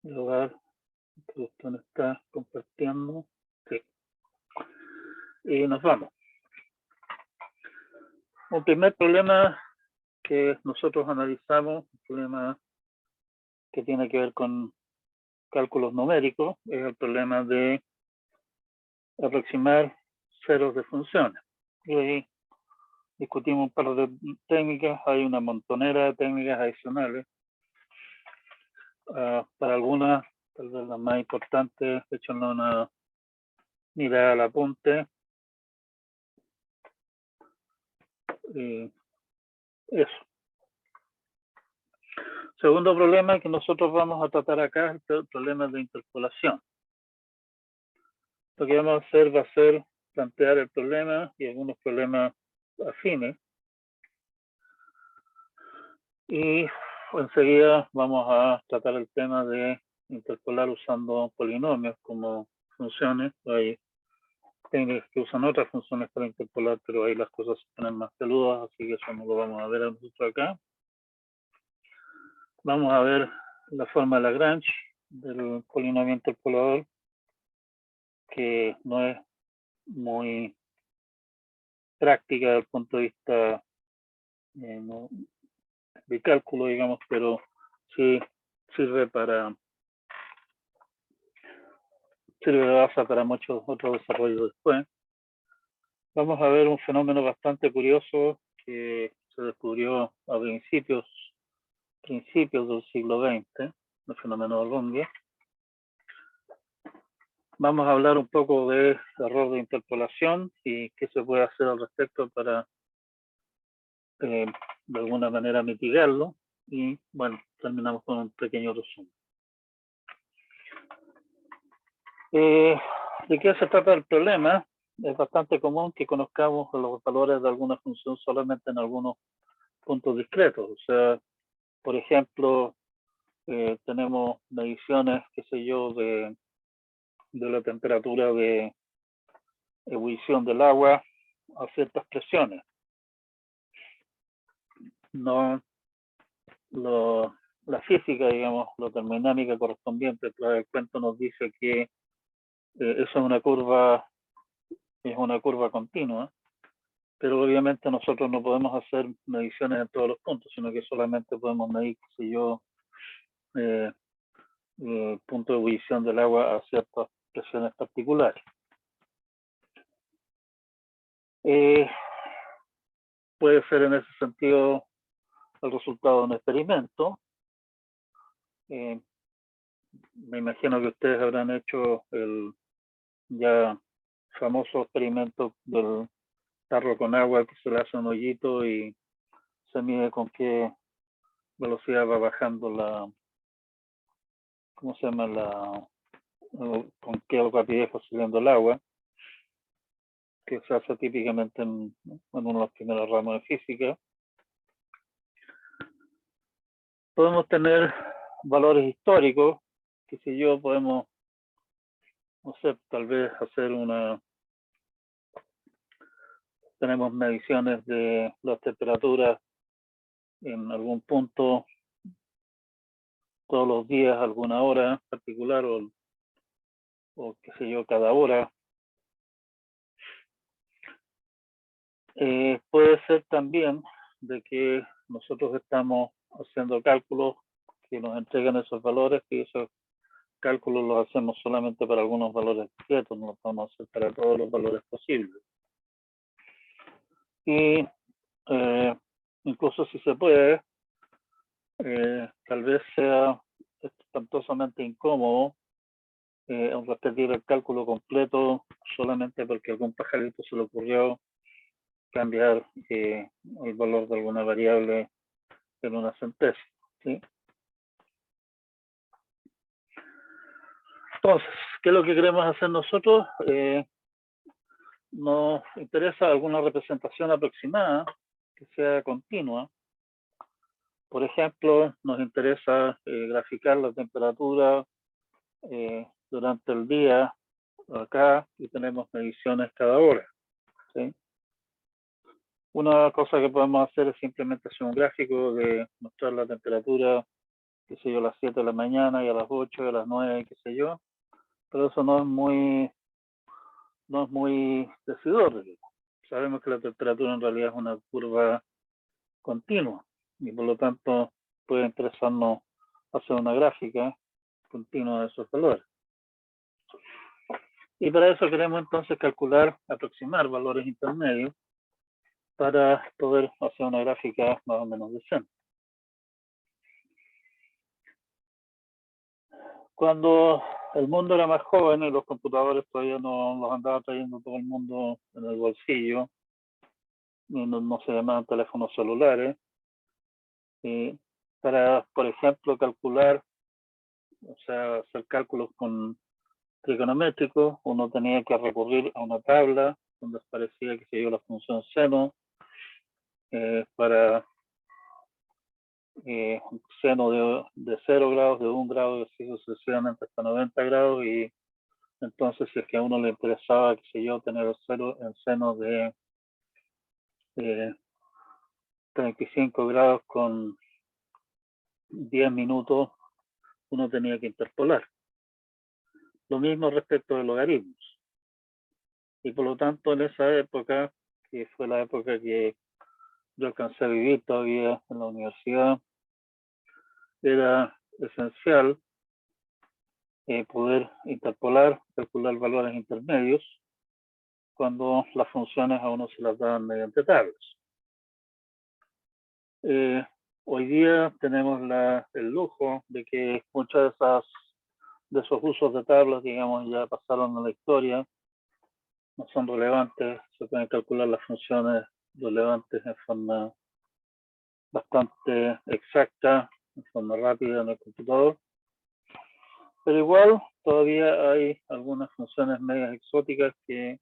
lugar que usted me está compartiendo. Sí. Y nos vamos. Un primer problema que nosotros analizamos, un problema que tiene que ver con cálculos numéricos, es el problema de aproximar ceros de funciones. Y ahí discutimos un par de técnicas, hay una montonera de técnicas adicionales. Para algunas, tal vez las más importantes, echando una mirada al apunte. Eso. Segundo problema que nosotros vamos a tratar acá es el problema de interpolación. Lo que vamos a hacer va a ser plantear el problema y algunos problemas afines. Y enseguida vamos a tratar el tema de interpolar usando polinomios como funciones. Hay técnicas que usan otras funciones para interpolar, pero ahí las cosas se ponen más peludas, así que eso no lo vamos a ver nosotros acá. Vamos a ver la forma de Lagrange del polinomio interpolador, que no es muy práctica desde el punto de vista de cálculo, digamos, pero sí sirve de base para muchos otros desarrollos después. Vamos a ver un fenómeno bastante curioso que se descubrió a principios del siglo XX, el fenómeno de Runge. Vamos a hablar un poco de error de interpolación y qué se puede hacer al respecto para de alguna manera mitigarlo. Y bueno, terminamos con un pequeño resumen. ¿De qué se trata el problema? Es bastante común que conozcamos los valores de alguna función solamente en algunos puntos discretos. O sea, por ejemplo, tenemos mediciones, qué sé yo, de la temperatura de ebullición del agua a ciertas presiones. No, la física, digamos, la termodinámica correspondiente, el cuento nos dice que eso es una curva continua, pero obviamente nosotros no podemos hacer mediciones en todos los puntos, sino que solamente podemos medir, qué sé yo, punto de ebullición del agua a ciertas presiones particulares. Puede ser en ese sentido el resultado de un experimento. Me imagino que ustedes habrán hecho el ya famoso experimento del tarro con agua que se le hace un hoyito y se mide con qué velocidad va bajando ¿cómo se llama? Con qué rapidez va subiendo el agua, que se hace típicamente en uno de los primeros ramos de física. Podemos tener valores históricos, que si yo podemos, no sé, tal vez hacer tenemos mediciones de las temperaturas en algún punto todos los días, alguna hora particular o qué sé yo, cada hora. Puede ser también de que nosotros estamos haciendo cálculos que nos entregan esos valores y esos cálculos los hacemos solamente para algunos valores discretos, no los vamos a hacer para todos los valores posibles. Y incluso si se puede, tal vez sea espantosamente incómodo repetir el cálculo completo solamente porque a algún pajarito se le ocurrió cambiar el valor de alguna variable en una centésima, ¿sí? Entonces, ¿qué es lo que queremos hacer nosotros? Nos interesa alguna representación aproximada que sea continua. Por ejemplo, nos interesa graficar la temperatura durante el día acá y tenemos mediciones cada hora, ¿sí? Una cosa que podemos hacer es simplemente hacer un gráfico de mostrar la temperatura qué sé yo, a las 7 de la mañana y a las 8 y a las 9, qué sé yo, pero eso no es muy decidor. Sabemos que la temperatura en realidad es una curva continua y por lo tanto puede interesarnos hacer una gráfica continua de esos valores. Y para eso queremos entonces calcular, aproximar valores intermedios para poder hacer una gráfica más o menos decente. Cuando el mundo era más joven y los computadores todavía no los andaba trayendo todo el mundo en el bolsillo, y no se llamaban teléfonos celulares, y para, por ejemplo, calcular, o sea, hacer cálculos con trigonométricos, uno tenía que recurrir a una tabla donde aparecía, que se dio la función seno, para seno de 0 grados, de 1 grado, y así sucesivamente hasta 90 grados, y entonces si es que a uno le interesaba, qué sé yo, tener el seno de 35 grados con 10 minutos, uno tenía que interpolar. Lo mismo respecto de logaritmos. Y por lo tanto, en esa época, que fue la época que yo alcancé a vivir todavía en la universidad, era esencial poder interpolar, calcular valores intermedios cuando las funciones a uno se las daban mediante tablas. Hoy día tenemos el lujo de que muchas de esos usos de tablas, digamos, ya pasaron a la historia, no son relevantes, se pueden calcular las funciones relevantes en forma bastante exacta, en forma rápida en el computador, pero igual todavía hay algunas funciones medias exóticas que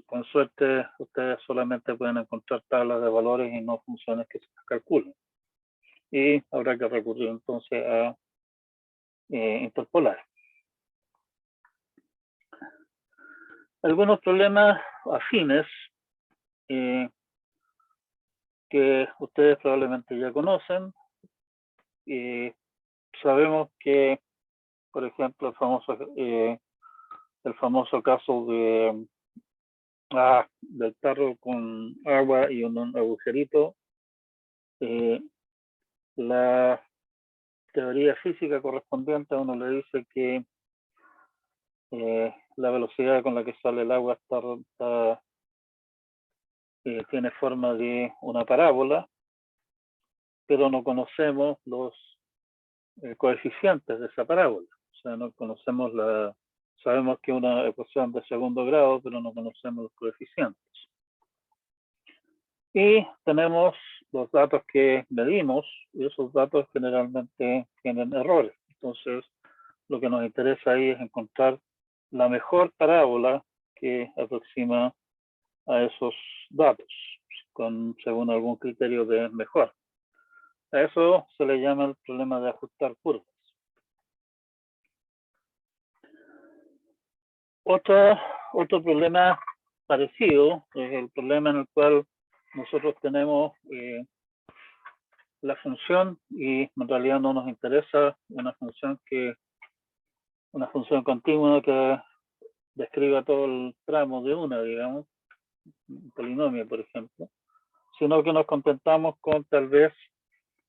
con suerte ustedes solamente pueden encontrar tablas de valores y no funciones que se calculen. Y habrá que recurrir entonces a interpolar. Algunos problemas afines que ustedes probablemente ya conocen. Sabemos que, por ejemplo, el famoso caso del tarro con agua y un agujerito, la teoría física correspondiente a uno le dice que la velocidad con la que sale el agua tiene forma de una parábola, pero no conocemos los coeficientes de esa parábola. O sea, no conocemos sabemos que es una ecuación de segundo grado, pero no conocemos los coeficientes. Y tenemos los datos que medimos, y esos datos generalmente tienen errores. Entonces, lo que nos interesa ahí es encontrar la mejor parábola que aproxima a esos datos, según algún criterio de mejor. A eso se le llama el problema de ajustar curvas. Otro problema parecido es el problema en el cual nosotros tenemos la función y en realidad no nos interesa una función continua que describa todo el tramo de una, digamos, un polinomio, por ejemplo, sino que nos contentamos con tal vez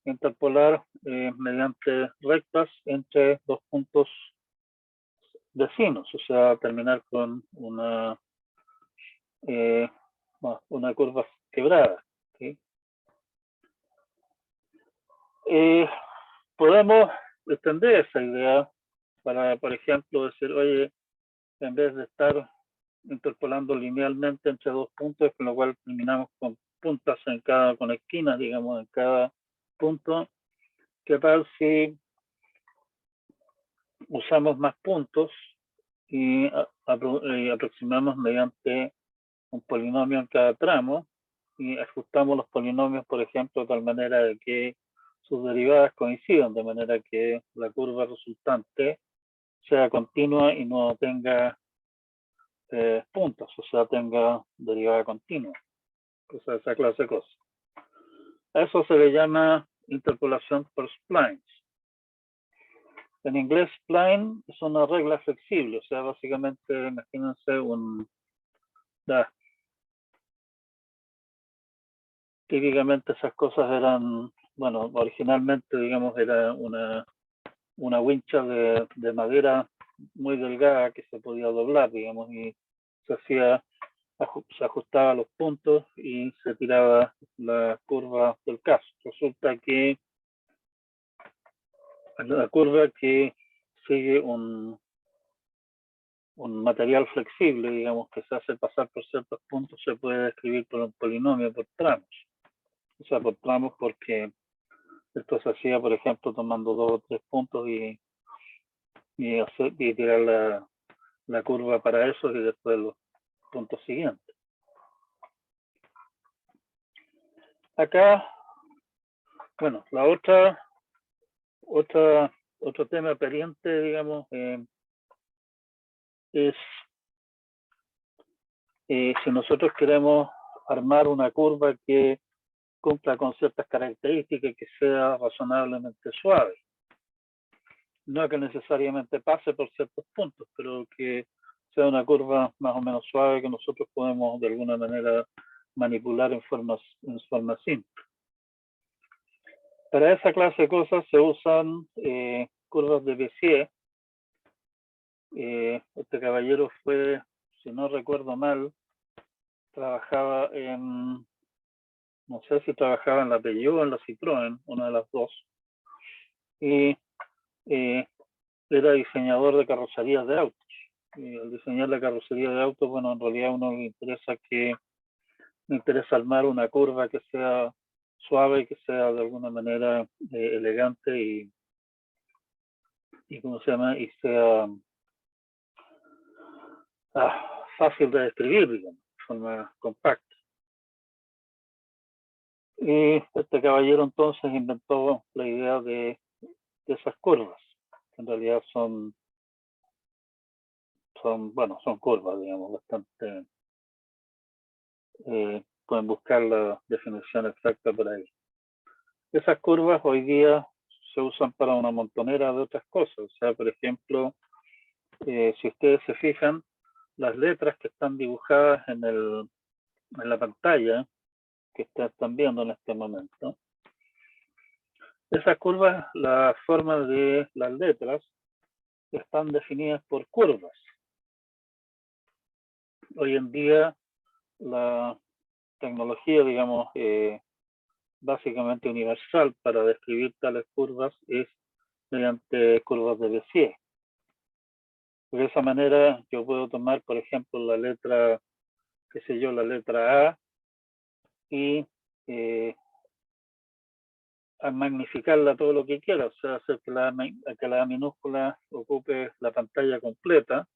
interpolar mediante rectas entre dos puntos vecinos, o sea, terminar con una curva quebrada. ¿Sí? Podemos extender esa idea para, por ejemplo, decir, oye, en vez de estar interpolando linealmente entre dos puntos, con lo cual terminamos con puntas con esquinas, digamos, en cada punto, ¿qué tal si usamos más puntos y aproximamos mediante un polinomio en cada tramo y ajustamos los polinomios, por ejemplo, de tal manera de que sus derivadas coincidan, de manera que la curva resultante sea continua y no tenga puntos, o sea, tenga derivada continua, o sea, esa clase de cosas. A eso se le llama interpolación por splines. En inglés, spline es una regla flexible, o sea, básicamente, imagínense típicamente esas cosas eran, bueno, originalmente, digamos, era una wincha de madera muy delgada que se podía doblar, digamos, y se ajustaba a los puntos y se tiraba la curva del caso. Resulta que la curva que sigue un material flexible, digamos, que se hace pasar por ciertos puntos, se puede describir por un polinomio por tramos. O sea, por tramos porque esto se hacía, por ejemplo, tomando 2 o 3 puntos y tirar la curva para eso y después los puntos siguientes. Acá, bueno, otro tema pendiente, digamos, es si nosotros queremos armar una curva que cumpla con ciertas características y que sea razonablemente suave. No que necesariamente pase por ciertos puntos, pero que sea una curva más o menos suave que nosotros podemos de alguna manera manipular en forma simple. Para esa clase de cosas se usan curvas de Bézier. Este caballero fue, si no recuerdo mal, trabajaba en, no sé si trabajaba en la Peugeot o en la Citroën, una de las dos, y era diseñador de carrocerías de autos. Y al diseñar la carrocería de autos, bueno, en realidad a uno le interesa armar una curva que sea suave y que sea de alguna manera elegante y ¿cómo se llama? Y sea fácil de describir, digamos, de forma compacta. Y este caballero entonces inventó la idea de esas curvas, que en realidad son curvas, digamos, bastante, pueden buscar la definición exacta por ahí. Esas curvas hoy día se usan para una montonera de otras cosas, o sea, por ejemplo, si ustedes se fijan, las letras que están dibujadas en la pantalla que están viendo en este momento, esas curvas, la forma de las letras están definidas por curvas. Hoy en día la tecnología, digamos, básicamente universal para describir tales curvas es mediante curvas de Bézier. De esa manera yo puedo tomar, por ejemplo, la letra, qué sé yo, la letra A y a magnificarla todo lo que quiera, o sea, hacer que la A minúscula ocupe la pantalla completa,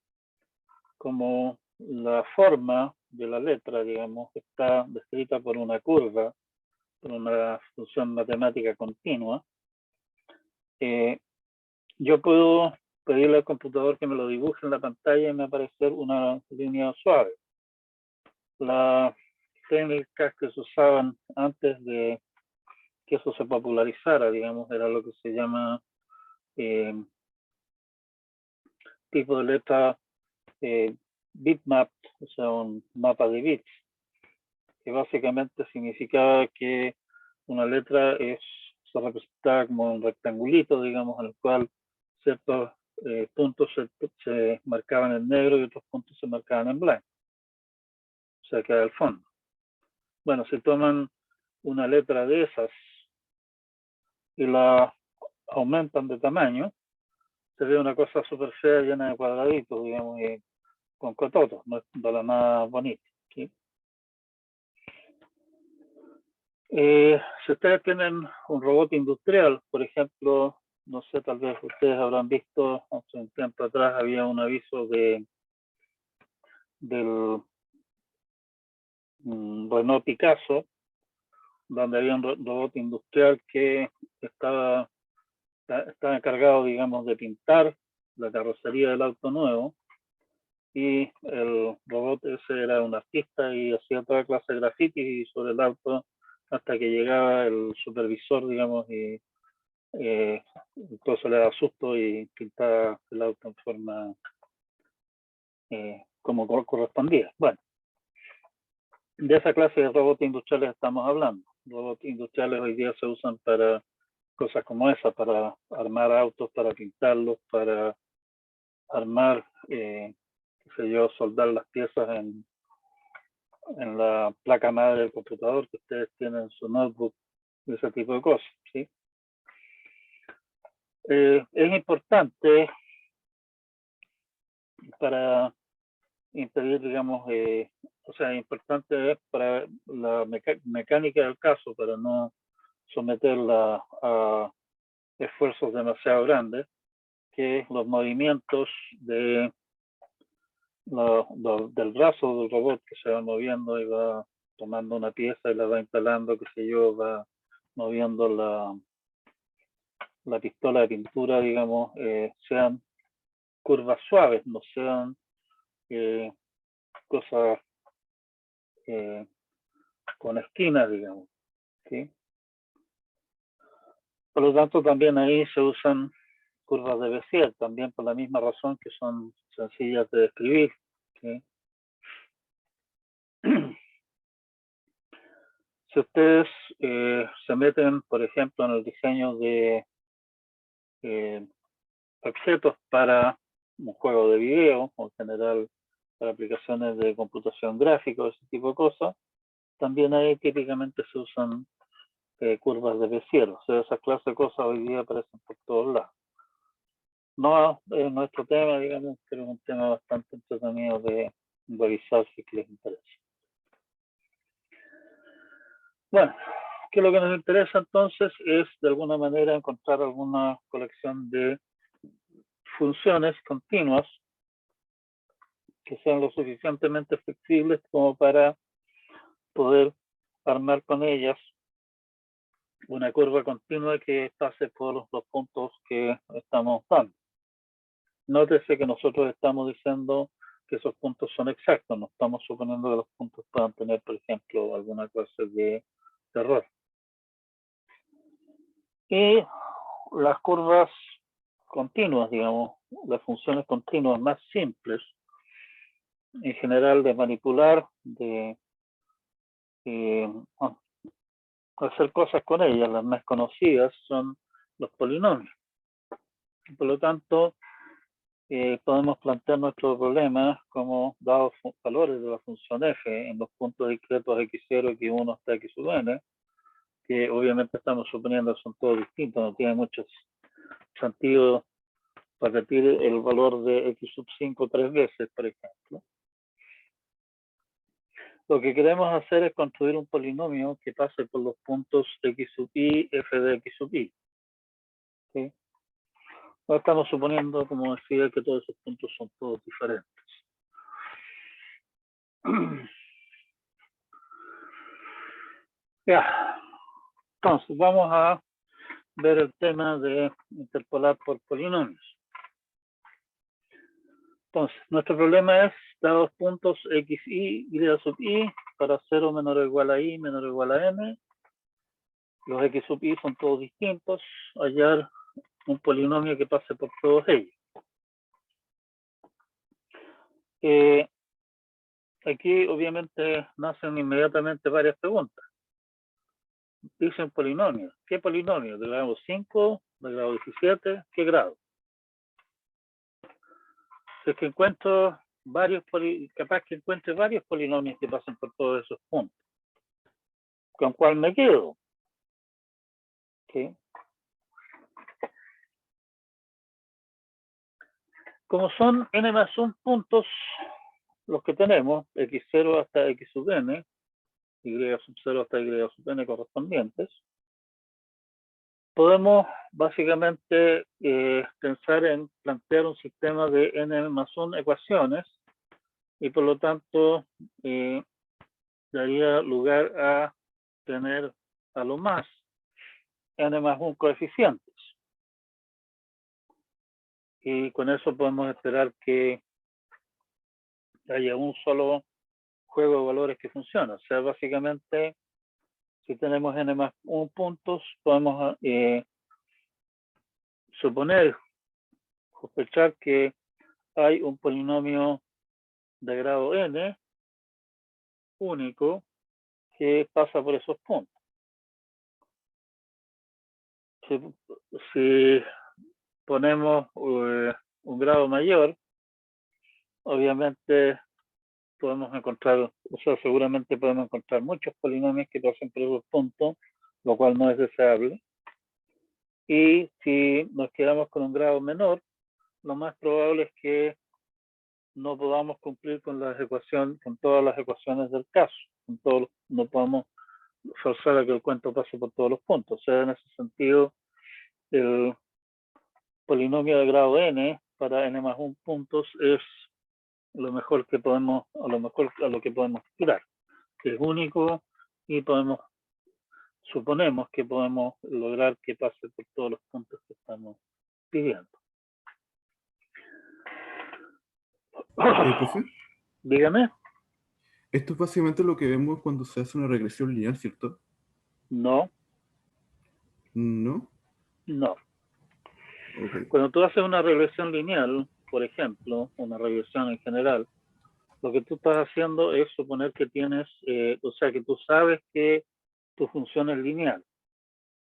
como la forma de la letra, digamos, está descrita por una curva, por una función matemática continua, yo puedo pedirle al computador que me lo dibuje en la pantalla y me va a aparecer una línea suave. Las técnicas que se usaban antes de que eso se popularizara, digamos, era lo que se llama tipo de letra bitmap, o sea, un mapa de bits, que básicamente significaba que una letra se representaba como un rectangulito, digamos, en el cual ciertos puntos se marcaban en negro y otros puntos se marcaban en blanco, o sea, que era el fondo. Bueno, si toman una letra de esas y la aumentan de tamaño, se ve una cosa súper fea llena de cuadraditos, digamos, y con cototos, no es para nada bonito. ¿Sí? Si ustedes tienen un robot industrial, por ejemplo, no sé, tal vez ustedes habrán visto, hace un tiempo atrás había un aviso del Renault Picasso, donde había un robot industrial que estaba encargado, digamos, de pintar la carrocería del auto nuevo, y el robot ese era un artista y hacía toda clase de grafitis sobre el auto hasta que llegaba el supervisor, digamos, y incluso le da susto y pinta el auto en forma como correspondía. Bueno, de esa clase de robots industriales estamos hablando. Robots industriales hoy día se usan para cosas como esa, para armar autos, para pintarlos, para armar, qué sé yo, soldar las piezas en la placa madre del computador que ustedes tienen en su notebook, ese tipo de cosas, ¿sí? Es importante para impedir, digamos, o sea, importante es para la mecánica del caso, para no someterla a esfuerzos demasiado grandes, que los movimientos del brazo del robot que se va moviendo y va tomando una pieza y la va instalando, qué sé yo, va moviendo la pistola de pintura, digamos, sean curvas suaves, no sean cosas con esquinas, digamos, ¿sí? Por lo tanto, también ahí se usan curvas de Bézier, también por la misma razón que son sencillas de describir, ¿sí? Si ustedes se meten, por ejemplo, en el diseño de objetos para un juego de video, o en general para aplicaciones de computación gráfica, ese tipo de cosas, también ahí típicamente se usan curvas de Bézier. O sea, esas clases de cosas hoy día aparecen por todos lados. No es nuestro tema, digamos, pero es un tema bastante entretenido de revisar si les interesa. Bueno, que lo que nos interesa entonces es de alguna manera encontrar alguna colección de funciones continuas que sean lo suficientemente flexibles como para poder armar con ellas una curva continua que pase por los puntos que estamos dando. Nótese que nosotros estamos diciendo que esos puntos son exactos, no estamos suponiendo que los puntos puedan tener, por ejemplo, alguna clase de error. Y las curvas continuas, digamos, las funciones continuas más simples, en general de manipular, de hacer cosas con ellas, las más conocidas son los polinomios. Por lo tanto, podemos plantear nuestro problema como dados valores de la función f en los puntos discretos x0, x1 hasta x sub n, que obviamente estamos suponiendo que son todos distintos, no tiene mucho sentido repetir el valor de x sub 5 3 veces, por ejemplo. Lo que queremos hacer es construir un polinomio que pase por los puntos x sub i, f de x sub i. ¿Sí? No estamos suponiendo, como decía, que todos esos puntos son todos diferentes. Ya. Entonces, vamos a ver el tema de interpolar por polinomios. Entonces, nuestro problema es, dados puntos x, y sub i, para 0 menor o igual a i, menor o igual a m, los x sub i son todos distintos, hallar un polinomio que pase por todos ellos. Aquí obviamente nacen inmediatamente varias preguntas. Dice un polinomio. ¿Qué polinomio? ¿De grado 5? ¿De grado 17? ¿Qué grado? Si es que encuentro varios, capaz que encuentre varios polinomios que pasen por todos esos puntos. ¿Con cuál me quedo? ¿Sí? Como son n más 1 puntos los que tenemos, x0 hasta x sub n, y sub 0 hasta y sub n correspondientes, podemos básicamente pensar en plantear un sistema de n más 1 ecuaciones y por lo tanto daría lugar a tener a lo más n más 1 coeficientes. Y con eso podemos esperar que haya un solo juego de valores que funcione. O sea, básicamente, si tenemos n más 1 puntos, podemos suponer, sospechar que hay un polinomio de grado n único que pasa por esos puntos. Si ponemos un grado mayor, obviamente podemos encontrar, o sea, seguramente podemos encontrar muchos polinomios que pasen por esos puntos, lo cual no es deseable. Y si nos quedamos con un grado menor, lo más probable es que no podamos cumplir con las ecuaciones, con todas las ecuaciones del caso. No podamos forzar a que el cuento pase por todos los puntos. O sea, en ese sentido, el polinomio de grado n para n más 1 puntos es lo mejor que podemos, a lo que podemos aspirar. Es único y suponemos que podemos lograr que pase por todos los puntos que estamos pidiendo. Profe, Dígame. esto es básicamente lo que vemos cuando se hace una regresión lineal, ¿cierto? No, ¿No? no. Ok. Cuando tú haces una regresión lineal, por ejemplo, una regresión en general, lo que tú estás haciendo es suponer que tienes, o sea, que tú sabes que tu función es lineal,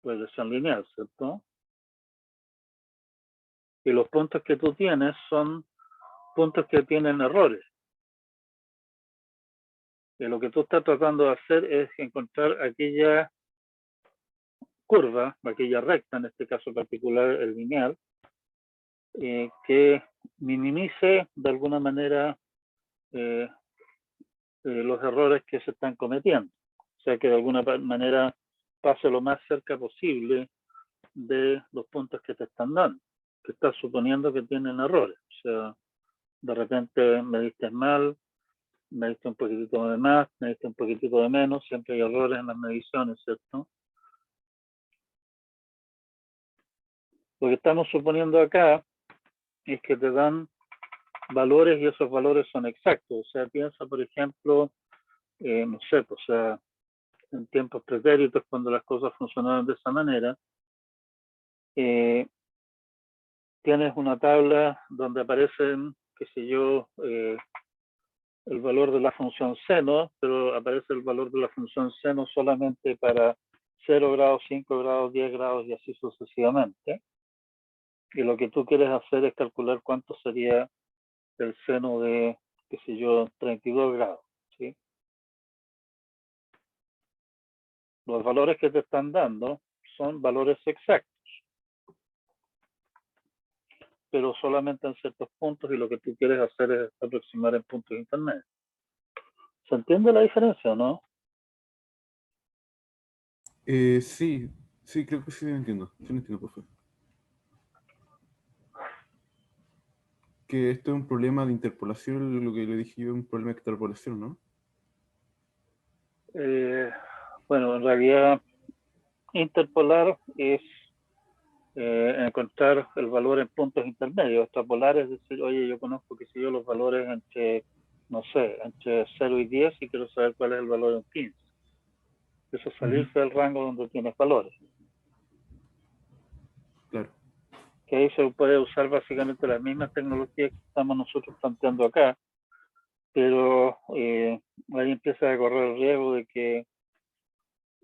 regresión lineal, ¿cierto? Y los puntos que tú tienes son puntos que tienen errores. Y lo que tú estás tratando de hacer es encontrar aquella curva, aquella recta, en este caso particular el lineal, que minimice de alguna manera los errores que se están cometiendo. O sea, que de alguna manera pase lo más cerca posible de los puntos que te están dando, que estás suponiendo que tienen errores. O sea, de repente me diste mal, me diste un poquitito de más, me diste un poquitito de menos, siempre hay errores en las mediciones, ¿cierto? Lo que estamos suponiendo acá es que te dan valores y esos valores son exactos. O sea, piensa, por ejemplo, no sé, pues, o sea, en tiempos pretéritos, cuando las cosas funcionaban de esa manera, tienes una tabla donde aparecen, qué sé yo, el valor de la función seno, pero aparece el valor de la función seno solamente para 0 grados, 5 grados, 10 grados y así sucesivamente. Y lo que tú quieres hacer es calcular cuánto sería el seno de, qué sé yo, 32 grados, ¿sí? Los valores que te están dando son valores exactos, pero solamente en ciertos puntos, y lo que tú quieres hacer es aproximar en puntos intermedios. ¿Se entiende la diferencia o no? Sí, sí, creo que sí lo entiendo. Sí lo entiendo, profe. Que esto es un problema de interpolación, lo que le dije yo es un problema de extrapolación, ¿no? Bueno, en realidad, interpolar es encontrar el valor en puntos intermedios. Extrapolar es decir, oye, yo conozco, qué sé yo, los valores entre, no sé, entre 0 y 10 y quiero saber cuál es el valor en 15. Eso es salirse del rango donde tienes valores. Claro. Que ahí se puede usar básicamente las mismas tecnologías que estamos nosotros planteando acá, pero ahí empieza a correr el riesgo de que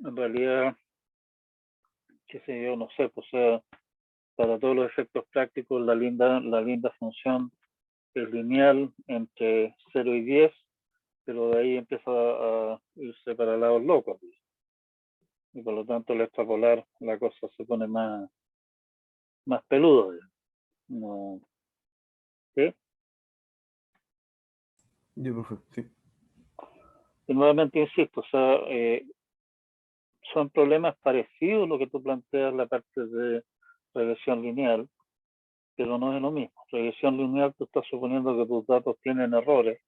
en realidad, qué sé yo, no sé, pues para todos los efectos prácticos la linda función es lineal entre 0 y 10, pero de ahí empieza a irse para lados locos. Y por lo tanto, al extrapolar, la cosa se pone más peludo. No, ¿sí? Ya, profe, sí. Y nuevamente insisto, o sea, son problemas parecidos lo que tú planteas la parte de regresión lineal, pero no es lo mismo. Regresión lineal, tú estás suponiendo que tus datos tienen errores,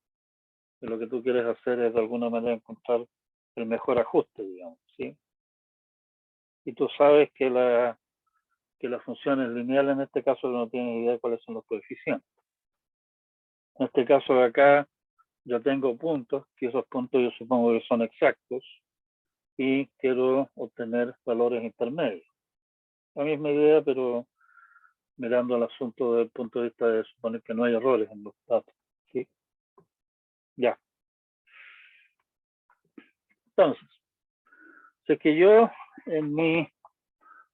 y lo que tú quieres hacer es de alguna manera encontrar el mejor ajuste, digamos, ¿sí? Y tú sabes que las funciones lineales en este caso no tienen idea de cuáles son los coeficientes. En este caso de acá, yo tengo puntos, que esos puntos yo supongo que son exactos, y quiero obtener valores intermedios. La misma idea, pero mirando el asunto desde el punto de vista de suponer que no hay errores en los datos. ¿Sí? Ya. Entonces, si es que yo en mi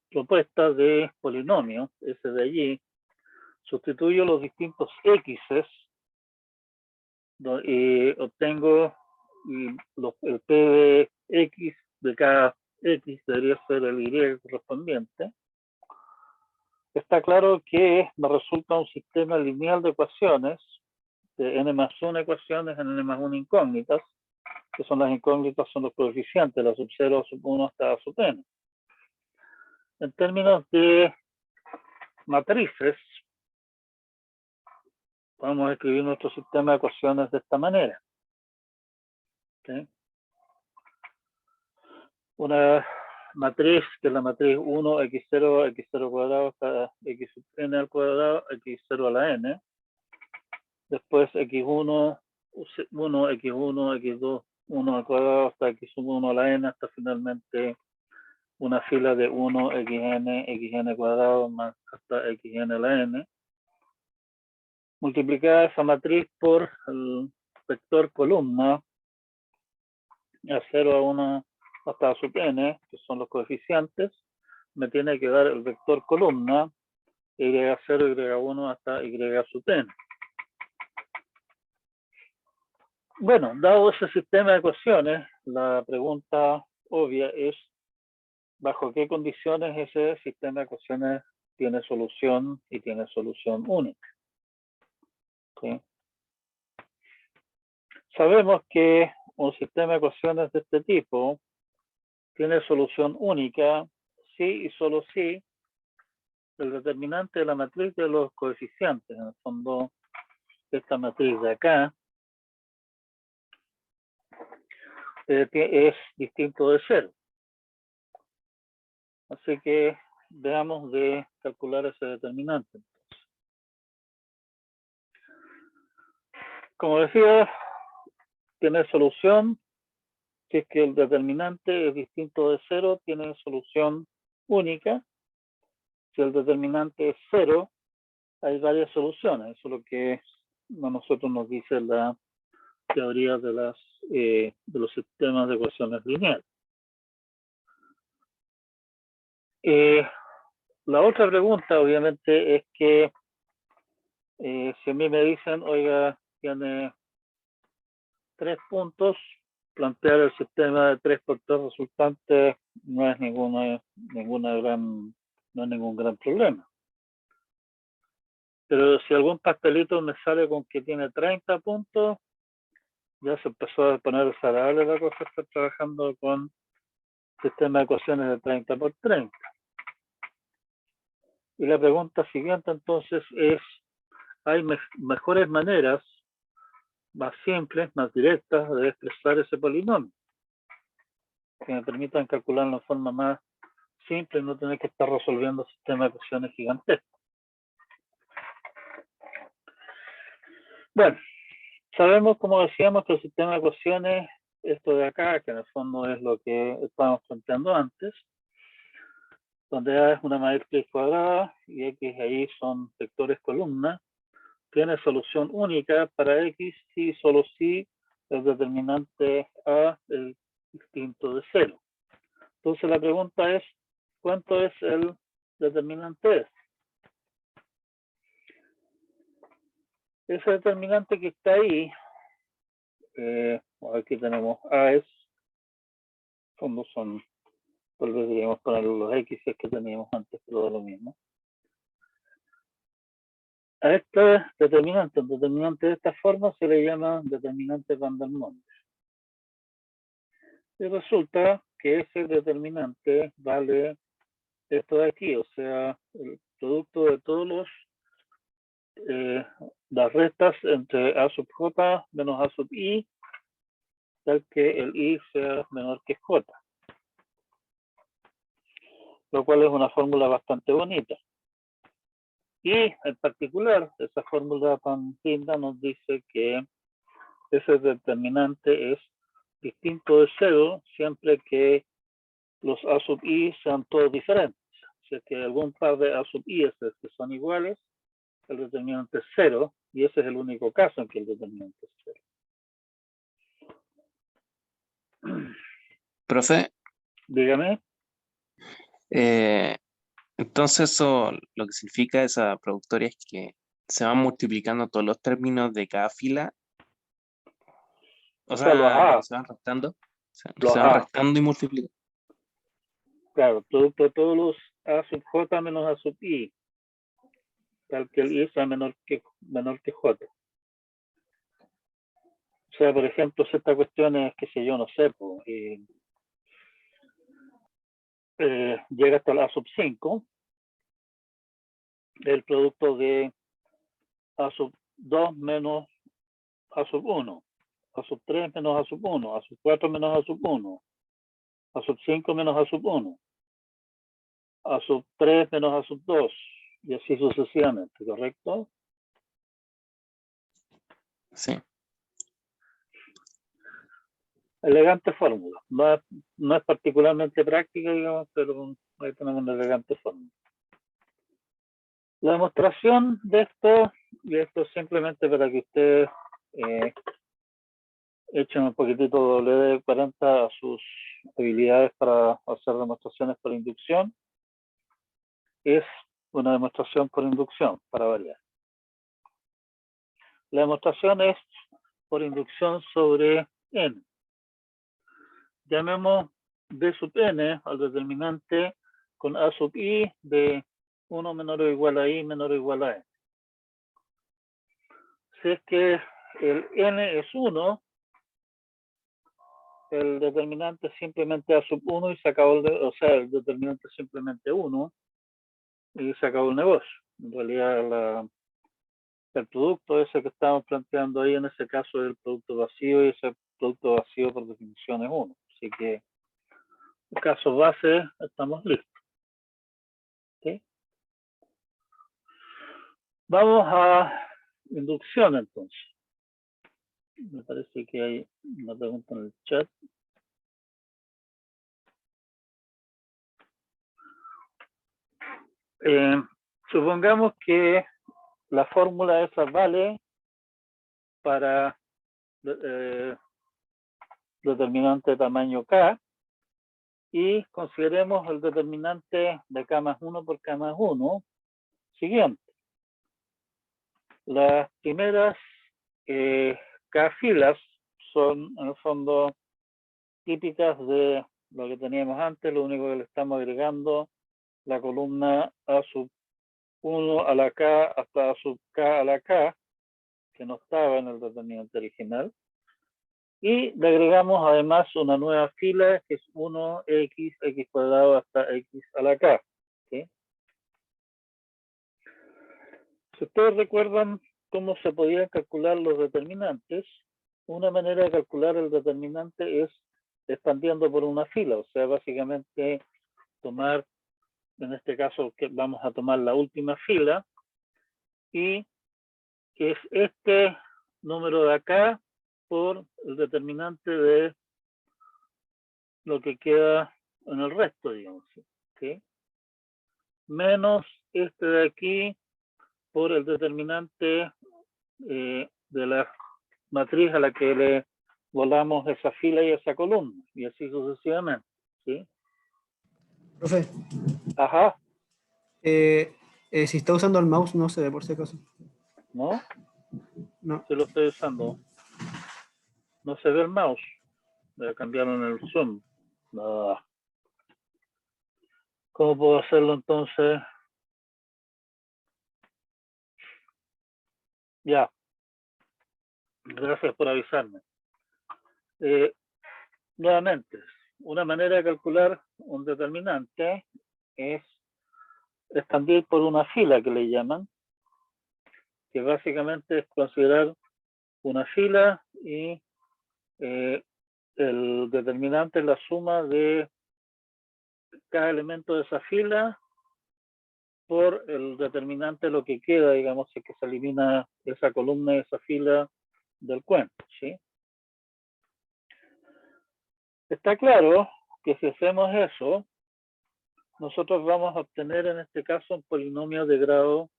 propuesta de polinomio, ese de allí, sustituyo los distintos x's y obtengo el p de x de cada x debería ser el y correspondiente. Está claro que me resulta un sistema lineal de ecuaciones, de n+1 ecuaciones en n+1 incógnitas, que son las incógnitas, son los coeficientes, la sub 0, sub 1 hasta la sub n. En términos de matrices, podemos escribir nuestro sistema de ecuaciones de esta manera. ¿Sí? Una matriz, que es la matriz 1, x0, x0 cuadrado hasta x sub n al cuadrado, x0 a la n. Después x1, 1, x1, x2, 1 al cuadrado hasta x sub 1 a la n, hasta finalmente una fila de 1, xn cuadrado más hasta xn a la n. Multiplicada esa matriz por el vector columna a 0 a 1 hasta sub n, que son los coeficientes, me tiene que dar el vector columna y0, y1 hasta y sub n. Bueno, dado ese sistema de ecuaciones, la pregunta obvia es bajo qué condiciones ese sistema de ecuaciones tiene solución y tiene solución única. ¿Sí? Sabemos que un sistema de ecuaciones de este tipo tiene solución única si y solo si el determinante de la matriz de los coeficientes, en el fondo esta matriz de acá, es distinto de 0. Así que veamos de calcular ese determinante. Como decía, tiene solución si es que el determinante es distinto de 0, tiene solución única. Si el determinante es 0, hay varias soluciones. Eso es lo que a nosotros nos dice la teoría de los sistemas de ecuaciones lineales. La otra pregunta, obviamente, es que si a mí me dicen, oiga, tiene 3 puntos, plantear el sistema de 3 por 3 resultantes no es ningún gran problema. Pero si algún pastelito me sale con que tiene 30 puntos, ya se empezó a poner desagradable la cosa, estar trabajando con sistema de ecuaciones de 30 por 30. Y la pregunta siguiente entonces es, ¿hay mejores maneras, más simples, más directas de expresar ese polinomio? Que me permitan calcularlo de forma más simple y no tener que estar resolviendo sistemas de ecuaciones gigantescos. Bueno, sabemos, como decíamos, que el sistema de ecuaciones, esto de acá, que en el fondo es lo que estábamos planteando antes, donde A es una matriz cuadrada y X ahí son vectores columna, tiene solución única para X si solo si el determinante A es distinto de 0. Entonces la pregunta es, ¿cuánto es el determinante S? Ese determinante que está ahí, aquí tenemos A es, son, tal vez deberíamos poner los X que teníamos antes, pero da lo mismo. A este determinante, el determinante de esta forma se le llama determinante Van der Monde. Y resulta que ese determinante vale esto de aquí, o sea, el producto de todos las restas entre A sub J menos A sub I, tal que el I sea menor que J. Lo cual es una fórmula bastante bonita. Y en particular, esa fórmula tan linda nos dice que ese determinante es distinto de 0 siempre que los A sub I sean todos diferentes. Si es que hay algún par de A sub i que son iguales, el determinante es 0, y ese es el único caso en que el determinante es 0. Profe, Dígame. entonces eso lo que significa esa productoria es que se van multiplicando todos los términos de cada fila, o O sea, los sea, A, se van restando, los se van A, restando y multiplicando. claro, producto de todos los A sub j menos A sub i, tal que el i sea menor que j. O sea, por ejemplo, si esta cuestión es, qué sé yo, no sé, pues, llega hasta la A sub 5, el producto de A sub 2 menos A sub 1, A sub 3 menos A sub 1, A sub 4 menos A sub 1, A sub 5 menos A sub 1, A sub 3 menos A sub 2, y así sucesivamente, ¿correcto? Sí. Elegante fórmula. No es particularmente práctica, digamos, pero ahí tenemos una elegante fórmula. La demostración de esto, y esto es simplemente para que ustedes echen un poquitito WD-40 a sus habilidades para hacer demostraciones por inducción, es una demostración por inducción, para variar. La demostración es por inducción sobre n. Llamemos d sub n al determinante con a sub i de 1 menor o igual a i menor o igual a n. Si es que el n es 1, el determinante es simplemente a sub 1 y se acabó o sea, el determinante es simplemente 1 y se acabó el negocio. En realidad, el producto ese que estamos planteando ahí, en ese caso, es el producto vacío, y ese producto vacío por definición es 1. Así que, en caso base, estamos listos. ¿Sí? Vamos a inducción, entonces. Me parece que hay una pregunta en el chat. Supongamos que la fórmula esa vale para determinante de tamaño K, y consideremos el determinante de K más 1 por K más 1 siguiente. Las primeras K filas son, en el fondo, típicas de lo que teníamos antes, lo único que le estamos agregando la columna A sub 1 a la K hasta A sub K a la K, que no estaba en el determinante original. Y le agregamos además una nueva fila que es 1x, x cuadrado hasta x a la K. ¿Sí? Si ustedes recuerdan cómo se podían calcular los determinantes, una manera de calcular el determinante es expandiendo por una fila. O sea, básicamente tomar, en este caso que vamos a tomar la última fila, y es este número de acá por el determinante de lo que queda en el resto, digamos. ¿Sí? Menos este de aquí por el determinante de la matriz a la que le volamos esa fila y esa columna, y así sucesivamente. ¿Sí? Profe, Ajá, si está usando el mouse, no se ve por si acaso. ¿no? No. Si lo estoy usando. No se ve el mouse. Voy a cambiarlo en el zoom. No. ¿Cómo puedo hacerlo entonces? Ya. Gracias por avisarme. Nuevamente, una manera de calcular un determinante es expandir por una fila, que le llaman, que básicamente es considerar una fila y el determinante es la suma de cada elemento de esa fila por el determinante, lo que queda, digamos, es que se elimina esa columna y esa fila del cuento. ¿Sí? Está claro que si hacemos eso, nosotros vamos a obtener en este caso un polinomio de grado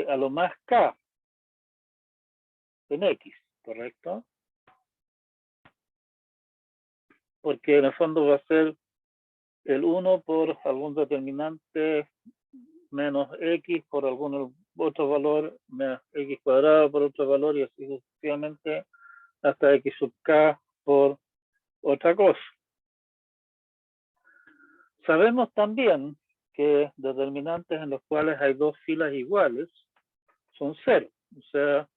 a lo más k en x, ¿correcto? Porque en el fondo va a ser el 1 por algún determinante menos x por algún otro valor, menos x cuadrado por otro valor y así sucesivamente hasta x sub k por otra cosa. Sabemos también que determinantes en los cuales hay dos filas iguales son cero. O sea,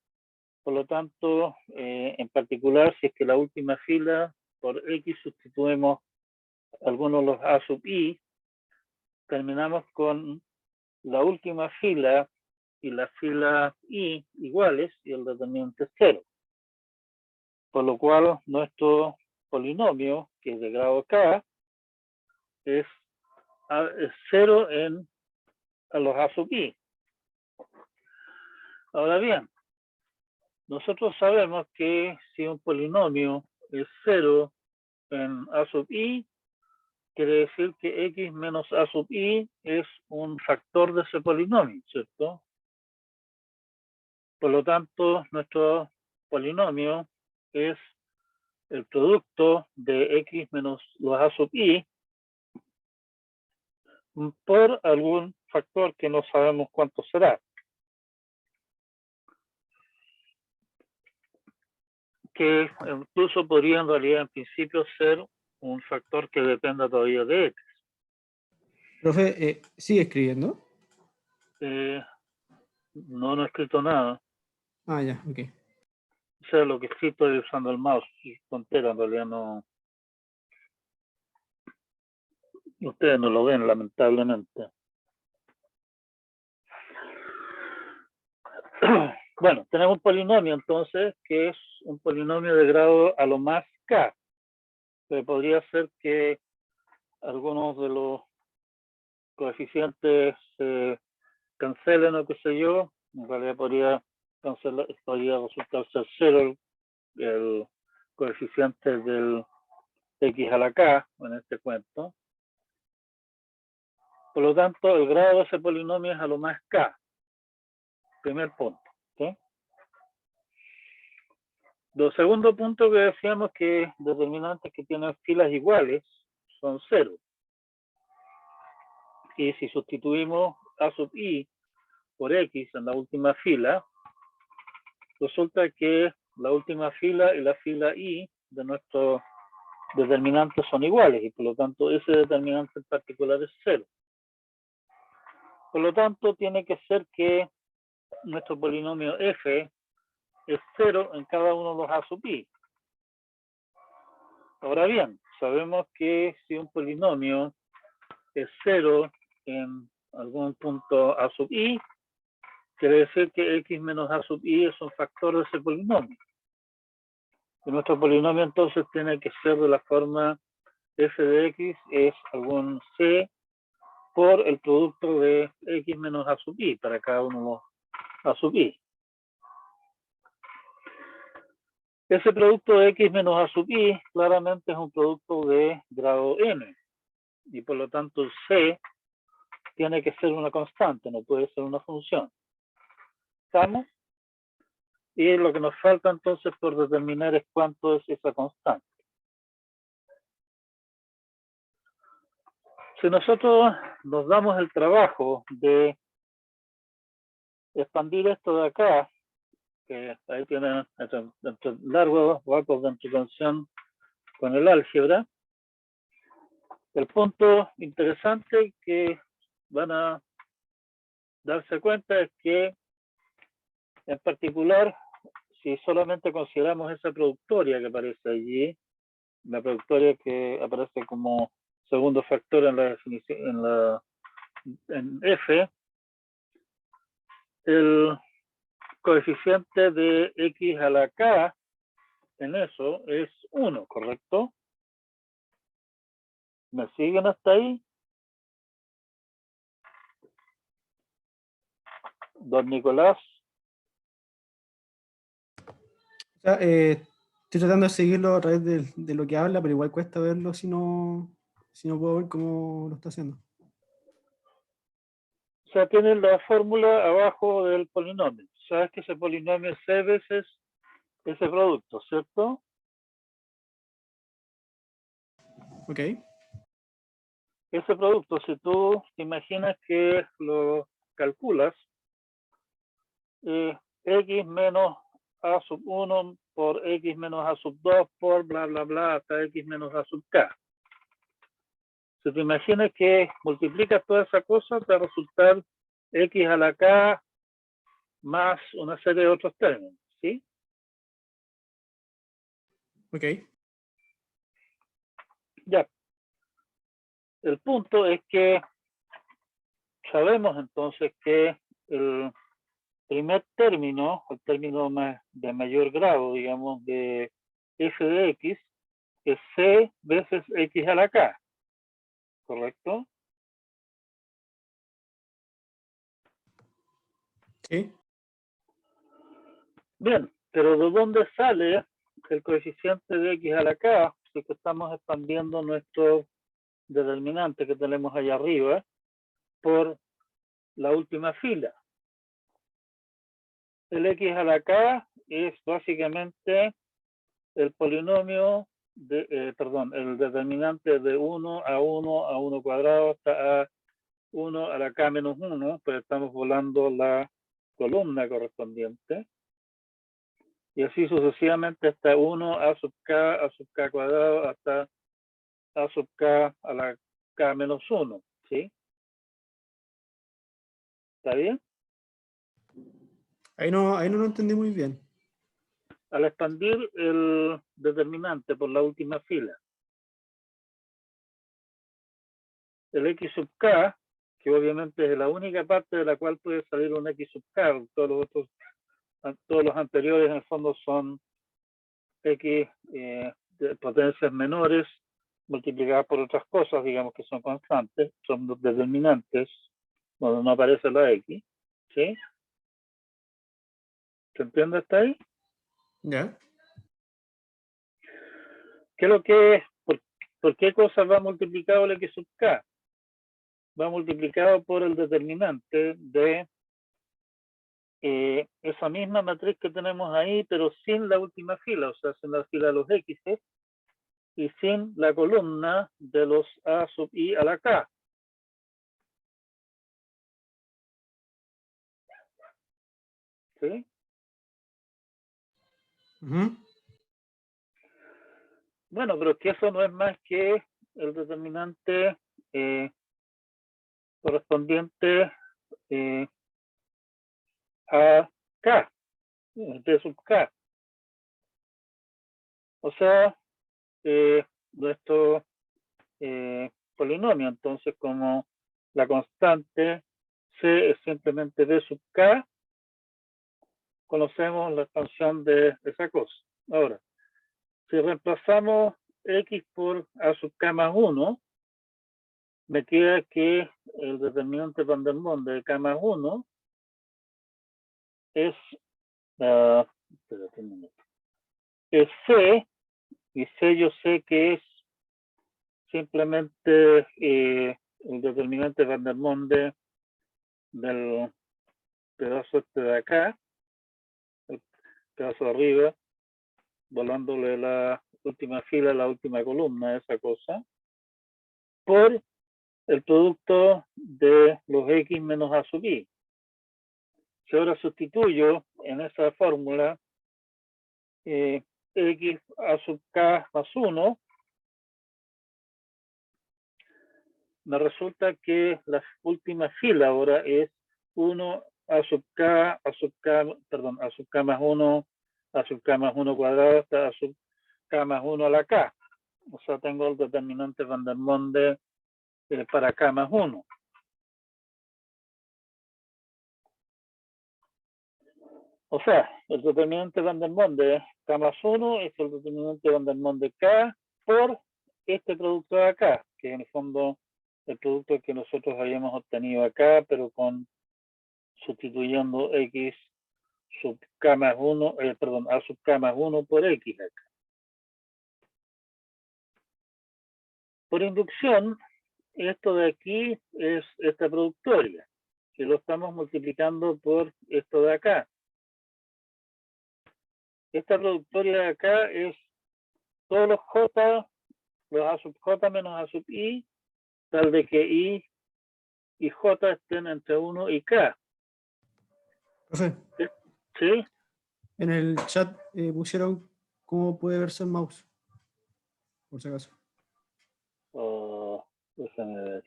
por lo tanto, en particular, si es que la última fila por x sustituimos algunos de los a sub i, terminamos con la última fila y la fila i iguales y el determinante es cero. Por lo cual, nuestro polinomio, que es de grado k, es cero en a los a sub i. Ahora bien, nosotros sabemos que si un polinomio es cero en a sub i, quiere decir que x menos a sub i es un factor de ese polinomio, ¿cierto? Por lo tanto, nuestro polinomio es el producto de x menos los a sub i por algún factor que no sabemos cuánto será. Que incluso podría en realidad en principio ser un factor que dependa todavía de x. Profe, sigue escribiendo. No he escrito nada. Ah, ya, ok. O sea, lo que sí estoy usando el mouse, tontera, en realidad no. Ustedes no lo ven, lamentablemente. Bueno, tenemos un polinomio entonces, que es un polinomio de grado a lo más k. Pero podría ser que algunos de los coeficientes se cancelen o qué sé yo. En realidad podría resultar ser cero el coeficiente del x a la k en este cuento. Por lo tanto, el grado de ese polinomio es a lo más k. Primer punto. ¿Sí? Lo segundo punto que decíamos que determinantes que tienen filas iguales son cero. Y si sustituimos a sub i por x en la última fila, resulta que la última fila y la fila i de nuestros determinantes son iguales y por lo tanto ese determinante en particular es cero. Por lo tanto, tiene que ser que nuestro polinomio f es cero en cada uno de los a sub i. Ahora bien, sabemos que si un polinomio es cero en algún punto a sub i, quiere decir que x menos a sub i es un factor de ese polinomio. Y nuestro polinomio entonces tiene que ser de la forma f de x es algún c por el producto de x menos a sub i para cada uno de los a sub i. Ese producto de x menos a sub i claramente es un producto de grado n y por lo tanto el c tiene que ser una constante, no puede ser una función. ¿Estamos? Y lo que nos falta entonces por determinar es cuánto es esa constante. Si nosotros nos damos el trabajo de expandir esto de acá, que ahí tienen largos huecos de introducción con el álgebra, el punto interesante que van a darse cuenta es que, en particular, si solamente consideramos esa productoria que aparece allí, la productoria que aparece como segundo factor en la definición, en F, el coeficiente de x a la k en eso es 1, ¿correcto? ¿Me siguen hasta ahí? Don Nicolás. O sea, estoy tratando de seguirlo a través de lo que habla, pero igual cuesta verlo si no Si no puedo ver cómo lo está haciendo. O sea, tienes la fórmula abajo del polinomio. Sabes que ese polinomio es C veces ese producto, ¿cierto? Ok. Ese producto, si tú te imaginas que lo calculas, x menos a sub 1 por x menos a sub 2 por bla, bla, bla, hasta x menos a sub k. Si te imaginas que multiplicas toda esa cosa, te va a resultar x a la k más una serie de otros términos, ¿sí? Ok. Ya. El punto es que sabemos entonces que el primer término, el término de mayor grado, digamos, de f de x, es c veces x a la k, ¿correcto? Sí. Bien, pero ¿de dónde sale el coeficiente de x a la k? Si que estamos expandiendo nuestro determinante que tenemos allá arriba por la última fila. El x a la k es básicamente el polinomio perdón, el determinante de 1 a 1 a 1 cuadrado hasta a 1 a la k menos 1, pues estamos volando la columna correspondiente. Y así sucesivamente hasta 1 a sub k cuadrado hasta a sub k a la k menos 1, ¿sí? ¿Está bien? Ahí no lo entendí muy bien. Al expandir el determinante por la última fila, el x sub k, que obviamente es la única parte de la cual puede salir un x sub k, todos los anteriores en el fondo son x de potencias menores multiplicadas por otras cosas, digamos que son constantes, son los determinantes donde no aparece la x, ¿sí? ¿Se entiende hasta ahí? Ya. ¿Qué es lo que es? ¿Por qué cosa va multiplicado el x sub k? Va multiplicado por el determinante de esa misma matriz que tenemos ahí, pero sin la última fila, o sea, sin la fila de los x y sin la columna de los a sub i a la k. ¿Sí? Ujú. Bueno, pero es que eso no es más que el determinante correspondiente a k, de sub k. O sea, nuestro polinomio, entonces, como la constante c es simplemente b sub k, conocemos la expansión de esa cosa. Ahora, si reemplazamos x por a sub k más 1, me queda que el determinante van der Waals de k más 1 es, espérate un minuto, es c, y c yo sé que es simplemente el determinante van der Waals del pedazo este de acá, el pedazo de arriba, volándole la última fila, la última columna, esa cosa, por el producto de los x menos a sub i. Si ahora sustituyo en esa fórmula x a sub k más 1, me resulta que la última fila ahora es 1 a sub k, perdón, a sub k más 1, a sub k más 1 cuadrado hasta a sub k más 1 a la k. O sea, tengo el determinante van der Waals para k más 1. O sea, el determinante van der Waals de k más 1 es el determinante van der Waals de k por este producto de acá, que en el fondo el producto que nosotros habíamos obtenido acá, pero con sustituyendo x sub k más 1, perdón, a sub k más 1 por x acá. Por inducción, esto de aquí es esta productoria, que lo estamos multiplicando por esto de acá. Esta productoria de acá es todos los J, los A sub J menos A sub I, tal de que I y J estén entre 1 y K. Profe, ¿Sí? en el chat pusieron cómo puede verse el mouse. Por si acaso. Oh, déjame ver.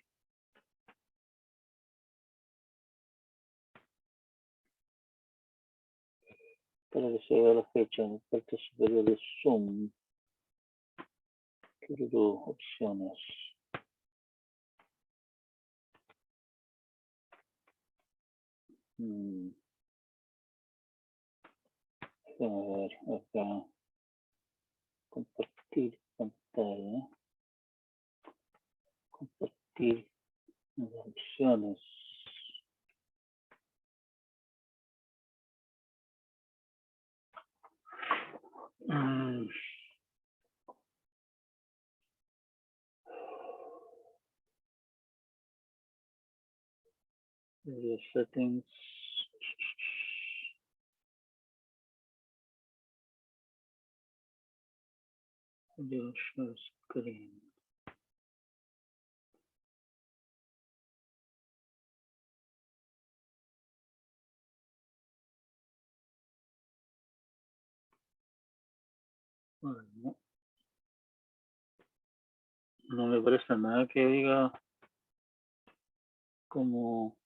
Para que se vea la fecha, en la parte superior de Zoom. Opciones. Déjame ver acá. Compartir pantalla. Compartir las opciones. Video settings. Video share screen. Bueno, no me parece nada que diga como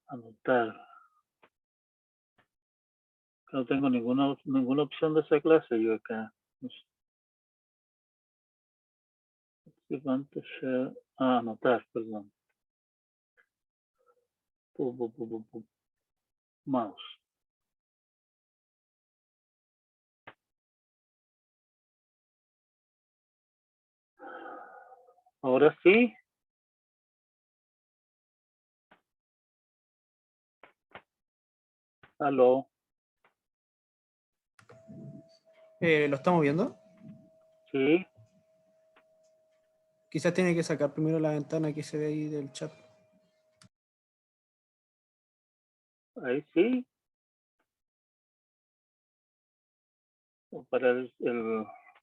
anotar. No tengo ninguna opción de esa clase yo acá. Participante share. Ah, anotar, perdón. Mouse. Ahora sí. Aló. ¿Lo estamos viendo? Sí. Quizás tiene que sacar primero la ventana que se ve ahí del chat. Ahí sí. O para el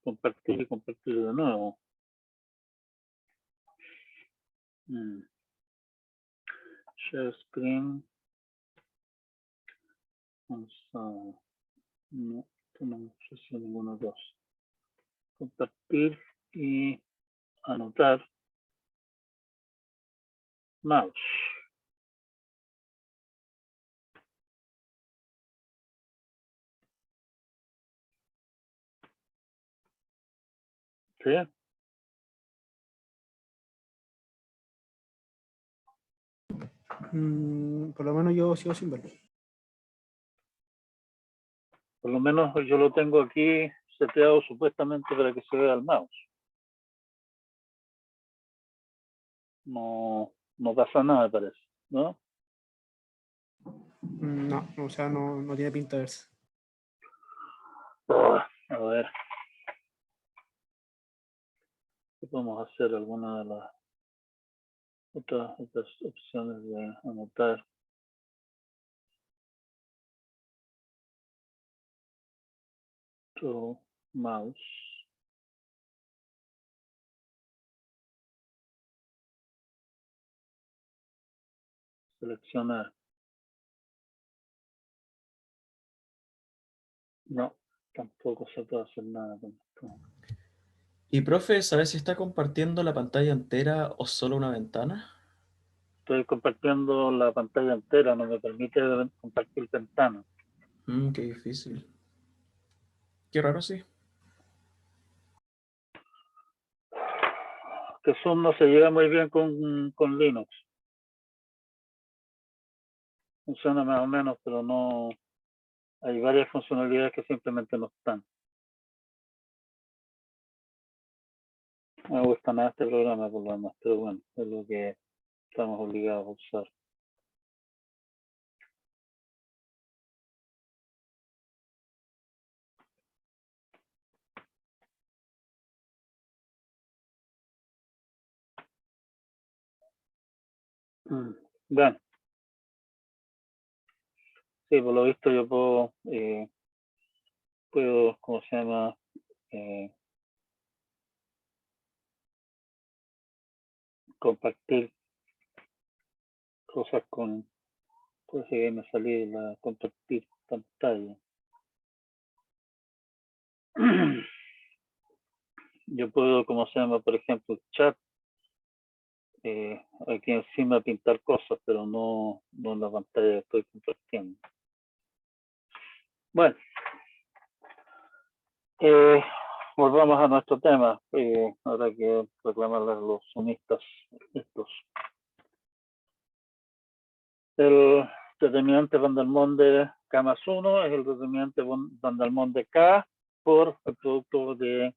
compartir y compartir de nuevo. Share screen. Vamos a... No, no me ofrece ninguno de dos. Compartir y anotar. Mouse. ¿Sí? Por lo menos yo sigo sin verlo. Por lo menos yo lo tengo aquí seteado supuestamente para que se vea el mouse. No, no pasa nada, me parece, ¿no? No, o sea, no tiene pinta de verse. A ver. ¿Qué podemos hacer? Alguna de las otras opciones de anotar. Tu mouse. Seleccionar. No, tampoco se puede hacer nada con esto. Y profe, ¿sabes si está compartiendo la pantalla entera o solo una ventana? Estoy compartiendo la pantalla entera, no me permite compartir ventana. Qué difícil. Qué raro, sí. Que Zoom no se lleva muy bien con Linux. Funciona más o menos, pero no... Hay varias funcionalidades que simplemente no están. No me gusta nada este programa por lo demás, pero bueno, es lo que estamos obligados a usar. Bueno, sí, por lo visto yo puedo, ¿cómo se llama? Compartir cosas con, pues me salí la compartir pantalla. Yo puedo, ¿cómo se llama? Por ejemplo, el chat, aquí encima pintar cosas, pero no en la pantalla que estoy compartiendo. Bueno, volvamos a nuestro tema. Ahora que reclamarles a los sumistas estos. El determinante Van der Monde K más 1 es el determinante Van der Monde K por el producto de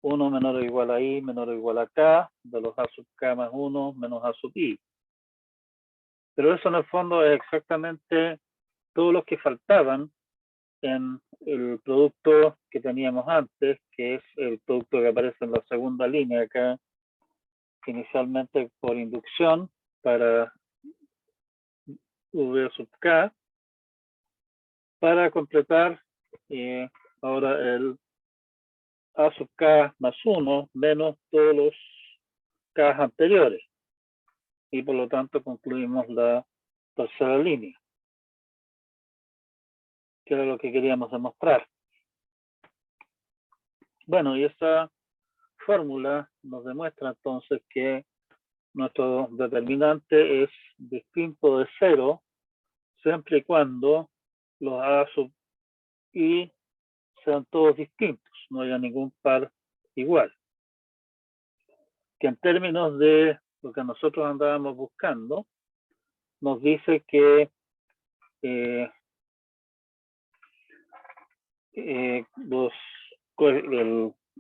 1 menor o igual a I menor o igual a K de los A sub K más 1 menos A sub I. Pero eso en el fondo es exactamente todo lo que faltaban en el producto que teníamos antes, que es el producto que aparece en la segunda línea acá, inicialmente por inducción para V sub K, para completar ahora el A sub K más 1 menos todos los K anteriores. Y por lo tanto concluimos la tercera línea, que era lo que queríamos demostrar. Bueno, y esa fórmula nos demuestra entonces que nuestro determinante es distinto de 0 siempre y cuando los A sub I sean todos distintos, no haya ningún par igual. Que en términos de lo que nosotros andábamos buscando, nos dice que el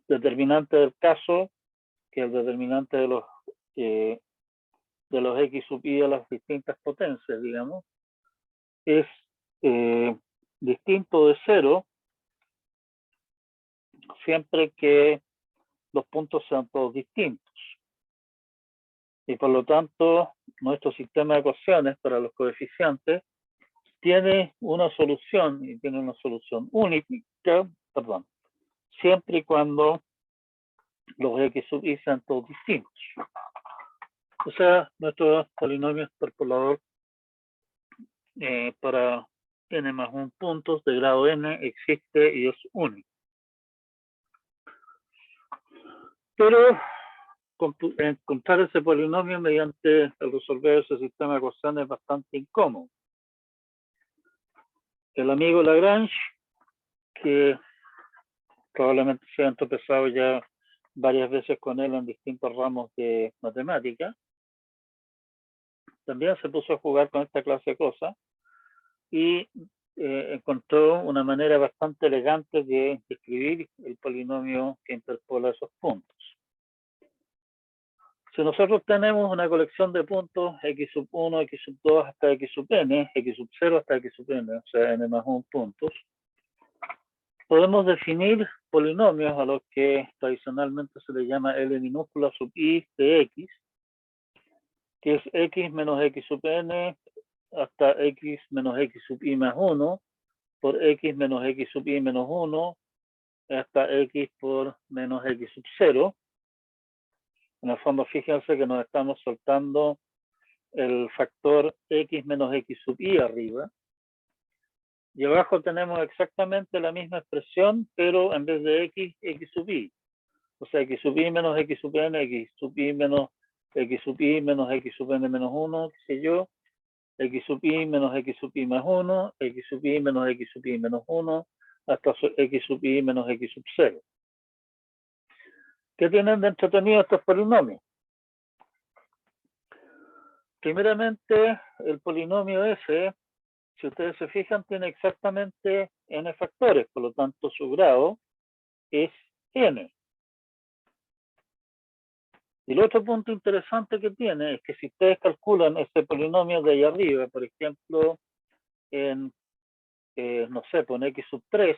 determinante del caso, que el determinante de los X sub I a las distintas potencias, digamos, es distinto de 0 siempre que los puntos sean todos distintos. Y por lo tanto, nuestro sistema de ecuaciones para los coeficientes tiene una solución, y tiene una solución única, perdón, siempre y cuando los X sub I sean todos distintos. O sea, nuestro polinomio extrapolador para n más 1 puntos de grado n existe y es único. Pero encontrar ese polinomio mediante el resolver ese sistema de ecuaciones es bastante incómodo. El amigo Lagrange, que probablemente se han tropezado ya varias veces con él en distintos ramos de matemática, también se puso a jugar con esta clase de cosas y encontró una manera bastante elegante de describir el polinomio que interpola esos puntos. Si nosotros tenemos una colección de puntos x sub 1, x sub 2 hasta x sub n, x sub 0 hasta x sub n, o sea, n más 1 puntos, podemos definir polinomios a los que tradicionalmente se le llama L minúscula sub i de x, que es x menos x sub n hasta x menos x sub i más 1 por x menos x sub i menos 1 hasta x por menos x sub 0. En el fondo, fíjense que nos estamos soltando el factor x menos x sub i arriba. Y abajo tenemos exactamente la misma expresión, pero en vez de x, x sub i. O sea, x sub i menos x sub n, x sub i menos x sub i menos x sub n menos 1, qué sé yo, x sub i menos x sub i más 1, x sub i menos x sub i menos 1, hasta x sub i menos x sub 0. ¿Qué tienen de entretenido estos polinomios? Primeramente, el polinomio f, si ustedes se fijan, tiene exactamente n factores, por lo tanto su grado es n. Y el otro punto interesante que tiene es que si ustedes calculan este polinomio de ahí arriba, por ejemplo, en, no sé, con x sub 3,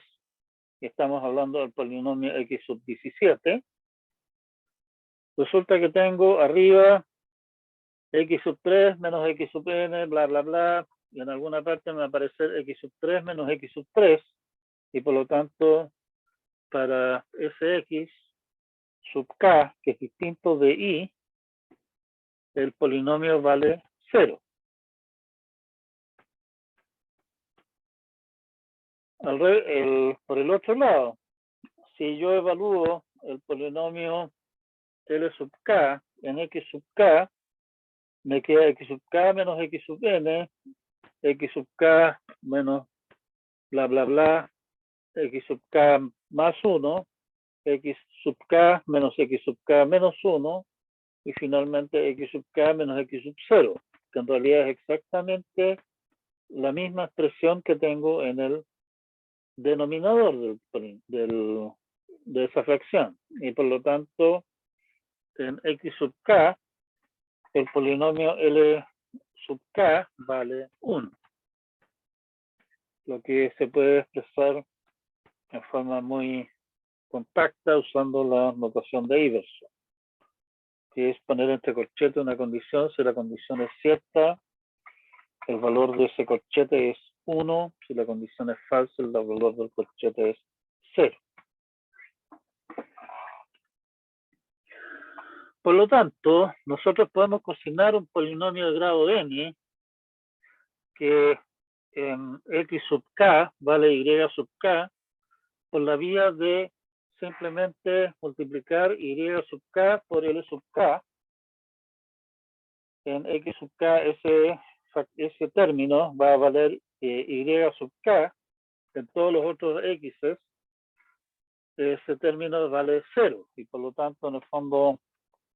estamos hablando del polinomio x sub 17, resulta que tengo arriba x sub 3 menos x sub n, bla, bla, bla, y en alguna parte me va a aparecer x sub 3 menos x sub 3, y por lo tanto, para sx sub k, que es distinto de y, el polinomio vale 0. Por el otro lado, si yo evalúo el polinomio L sub k en x sub k, me queda x sub k menos x sub n, x sub k menos bla bla bla, x sub k más 1, x sub k menos x sub k menos 1, y finalmente x sub k menos x sub 0, que en realidad es exactamente la misma expresión que tengo en el denominador de esa fracción. Y por lo tanto, en x sub k, el polinomio L sub k vale 1. Lo que se puede expresar en forma muy compacta usando la notación de Iverson, que es poner entre corchetes una condición. Si la condición es cierta, el valor de ese corchete es 1. Si la condición es falsa, el valor del corchete es 0. Por lo tanto, nosotros podemos cocinar un polinomio de grado n que en x sub k vale y sub k por la vía de simplemente multiplicar y sub k por l sub k. En x sub k ese término va a valer y sub k. En todos los otros x ese término vale 0, y por lo tanto en el fondo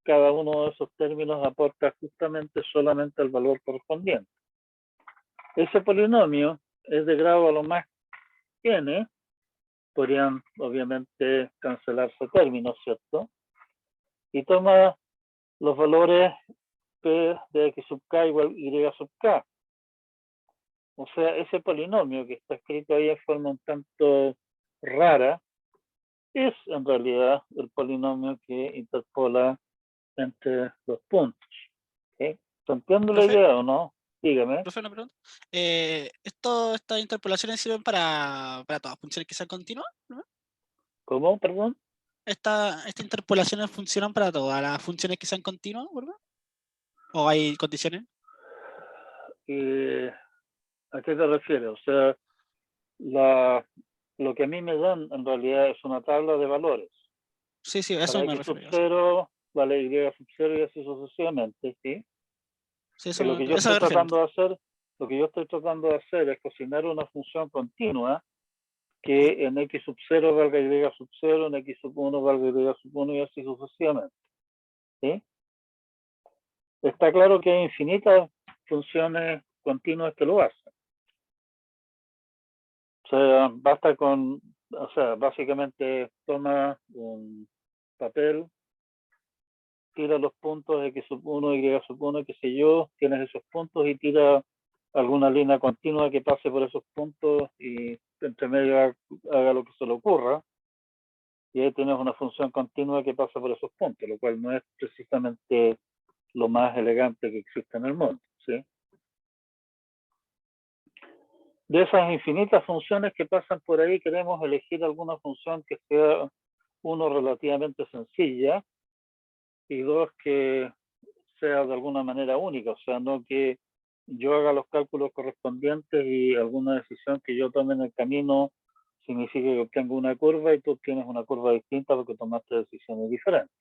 cada uno de esos términos aporta justamente solamente el valor correspondiente. Ese polinomio es de grado a lo más n. Podrían obviamente cancelarse términos, ¿cierto? Y toma los valores p de x sub k igual y sub k. O sea, ese polinomio que está escrito ahí en forma un tanto rara es en realidad el polinomio que interpola entre los puntos. ¿Okay? ¿Se entiende la Profe, idea o no? Dígame. profe, una pregunta. ¿Estas interpolaciones sirven para todas funciones que sean continuas? ¿No? ¿Cómo? Perdón. ¿Estas interpolaciones funcionan para todas las funciones que sean continuas, verdad? ¿O hay condiciones? ¿A qué te refieres? O sea, lo que a mí me dan en realidad es una tabla de valores. Sí, eso Para me x sub refiero. 0 vale y sub 0 y así sucesivamente, ¿sí? Sí, Que lo que yo eso estoy me refiero. tratando de hacer, es cocinar una función continua que en x sub 0 valga y sub 0, en x sub 1 valga y sub 1 y así sucesivamente, ¿sí? Está claro que hay infinitas funciones continuas que lo hacen. O sea, básicamente toma un papel, tira los puntos x sub 1, y sub 1, qué sé yo, tienes esos puntos y tira alguna línea continua que pase por esos puntos y entre medio haga lo que se le ocurra. Y ahí tienes una función continua que pasa por esos puntos, lo cual no es precisamente lo más elegante que existe en el mundo, ¿sí? De esas infinitas funciones que pasan por ahí, queremos elegir alguna función que sea, uno, relativamente sencilla, y dos, que sea de alguna manera única, o sea, no que yo haga los cálculos correspondientes y alguna decisión que yo tome en el camino significa que obtengo una curva y tú tienes una curva distinta porque tomaste decisiones diferentes.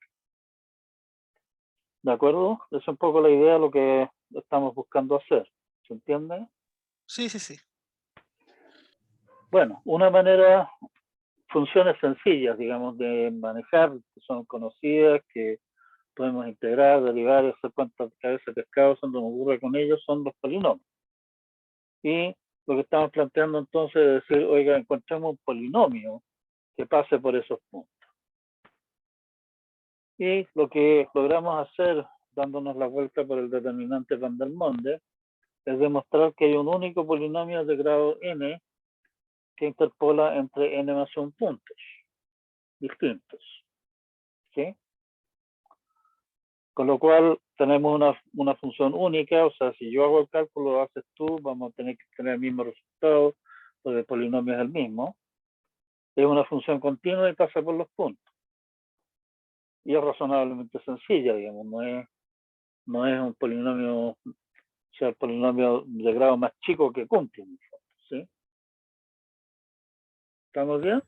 ¿De acuerdo? Esa es un poco la idea de lo que estamos buscando hacer. ¿Se entiende? Sí. Bueno, una manera, funciones sencillas, digamos, de manejar, que son conocidas, que podemos integrar, derivar y hacer cuantas cabezas de pescado se nos ocurre con ellos, son los polinomios. Y lo que estamos planteando entonces es decir, oiga, encontremos un polinomio que pase por esos puntos. Y lo que logramos hacer, dándonos la vuelta por el determinante Van der Monde, es demostrar que hay un único polinomio de grado n que interpola entre n más 1 puntos distintos. ¿Sí? Con lo cual, tenemos una función única, o sea, si yo hago el cálculo, lo haces tú, vamos a tener que tener el mismo resultado, porque el polinomio es el mismo. Es una función continua y pasa por los puntos. Y es razonablemente sencilla, digamos, no es un polinomio, o sea, el polinomio de grado más chico que cumple, ¿sí? ¿Estamos bien?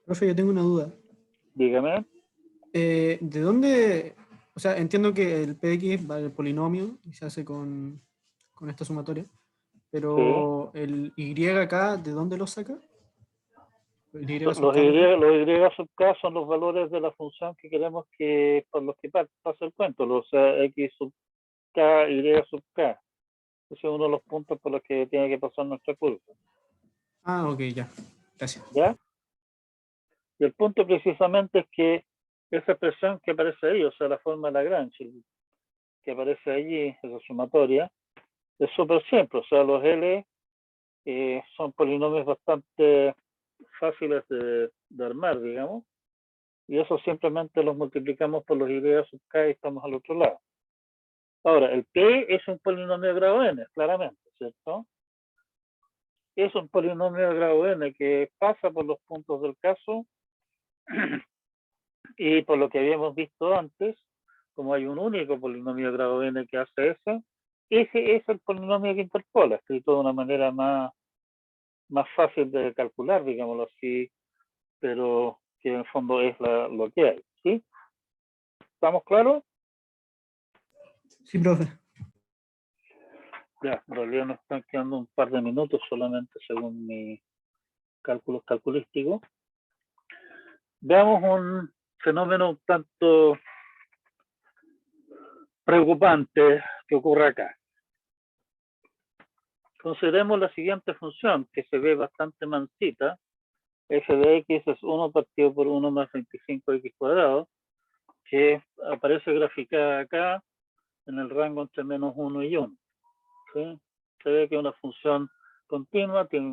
Profe, yo tengo una duda. Dígame. ¿De dónde? O sea, entiendo que el PX va del polinomio y se hace con esta sumatoria, pero el Y acá, ¿de dónde lo saca? El Y Los sub K, perdón. Y sub K son los valores de la función que queremos que, por los que pase el cuento, o sea, X sub K, Y sub K. Ese es uno de los puntos por los que tiene que pasar nuestra curva. Ah, ok, ya. Gracias. ¿Ya? Y el punto precisamente es que esa expresión que aparece ahí, o sea, la forma de Lagrange, que aparece allí, esa sumatoria, es súper simple. O sea, los L son polinomios bastante fáciles de armar, digamos, y eso simplemente los multiplicamos por los Y sub K y estamos al otro lado. Ahora, el P es un polinomio de grado n, claramente, ¿cierto? Es un polinomio de grado n que pasa por los puntos del caso y por lo que habíamos visto antes, como hay un único polinomio de grado n que hace eso, ese es el polinomio que interpola, escrito de una manera más fácil de calcular, digámoslo así, pero que en el fondo es lo que hay, ¿sí? ¿Estamos claros? Sí, profe. Ya, en realidad nos están quedando un par de minutos solamente según mis cálculos calculísticos. Veamos un fenómeno un tanto preocupante que ocurre acá. Consideremos la siguiente función que se ve bastante mansita. F de x es 1 partido por 1 más 25x cuadrado, que aparece graficada acá en el rango entre menos 1 y 1. ¿Sí? Se ve que es una función continua, tiene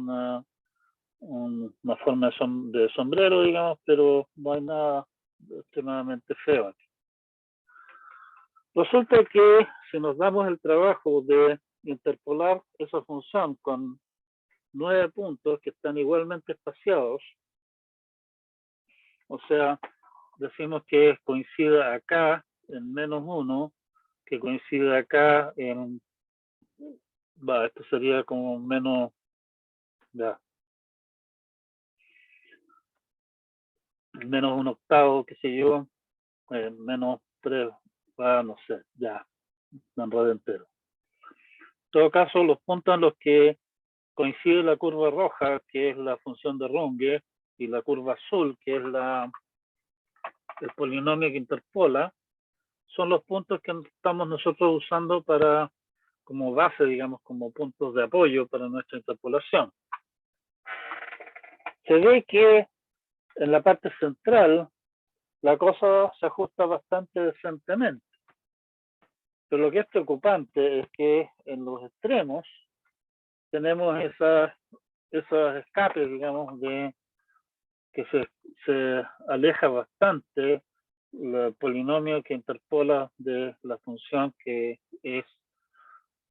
una forma de sombrero, digamos, pero no hay nada extremadamente feo aquí. Resulta que si nos damos el trabajo de interpolar esa función con 9 puntos que están igualmente espaciados, o sea, decimos que coincide acá en menos 1, que coincide acá en, esto sería como menos, ya, menos 1/8, qué sé yo, menos 3, no sé, ya, me enredo entero. En todo caso, los puntos en los que coincide la curva roja, que es la función de Runge, y la curva azul, que es el polinomio que interpola, son los puntos que estamos nosotros usando como base, digamos, como puntos de apoyo para nuestra interpolación. Se ve que en la parte central la cosa se ajusta bastante decentemente. Pero lo que es preocupante es que en los extremos tenemos esos escapes, digamos, que se aleja bastante el polinomio que interpola de la función que es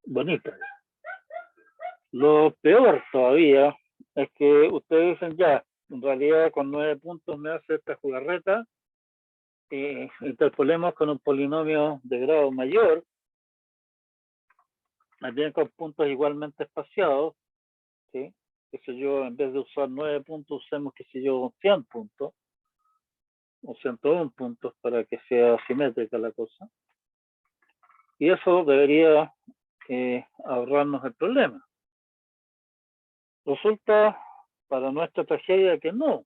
bonita. Lo peor todavía es que ustedes dicen ya, en realidad con 9 puntos me hace esta jugarreta, interpolemos con un polinomio de grado mayor, también con puntos igualmente espaciados, ¿sí? Qué sé yo, en vez de usar 9 puntos, usemos, qué sé yo, 100 puntos, o 101 puntos para que sea simétrica la cosa. Y eso debería ahorrarnos el problema. Resulta para nuestra tragedia que no.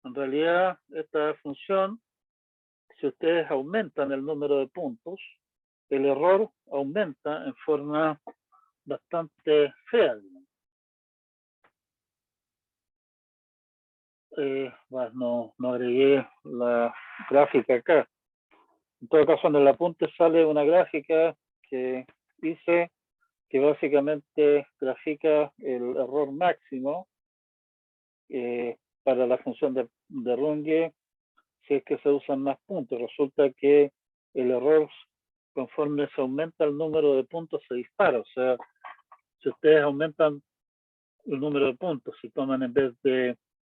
En realidad, esta función, si ustedes aumentan el número de puntos, el error aumenta en forma bastante fea. No agregué la gráfica acá. En todo caso, en el apunte sale una gráfica que dice que básicamente grafica el error máximo para la función de Runge si es que se usan más puntos. Resulta que el error, conforme se aumenta el número de puntos, se dispara. O sea, si ustedes aumentan el número de puntos, si toman en vez de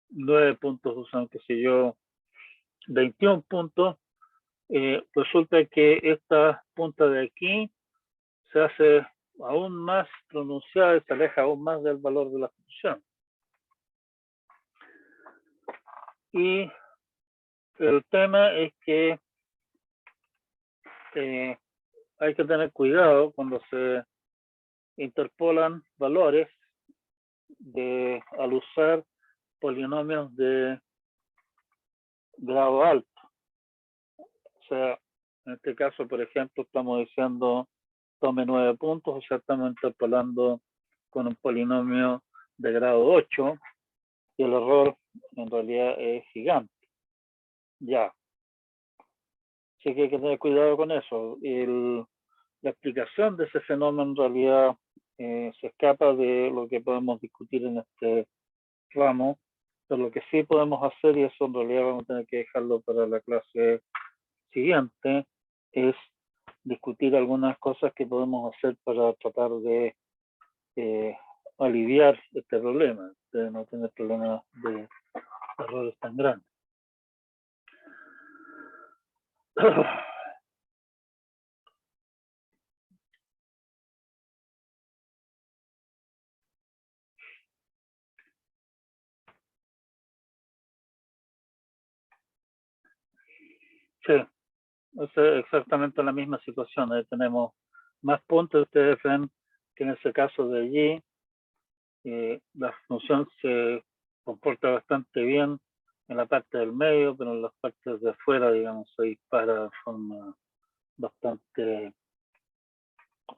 9 puntos, usan, qué sé yo, 21 puntos, resulta que esta punta de aquí se hace aún más pronunciada y se aleja aún más del valor de la función. Y el tema es que hay que tener cuidado cuando se interpolan valores al usar polinomios de grado alto. O sea, en este caso, por ejemplo, estamos diciendo tome 9 puntos, o sea, estamos interpolando con un polinomio de grado 8 y el error en realidad es gigante. Ya. Así que hay que tener cuidado con eso. La explicación de ese fenómeno en realidad se escapa de lo que podemos discutir en este ramo, pero lo que sí podemos hacer, y eso en realidad vamos a tener que dejarlo para la clase siguiente, es discutir algunas cosas que podemos hacer para tratar de aliviar este problema, de no tener problemas de errores tan grandes. Sí, es exactamente la misma situación. Ahí tenemos más puntos. Ustedes ven que en ese caso de allí la función se comporta bastante bien en la parte del medio, pero en las partes de afuera, digamos, se dispara de forma bastante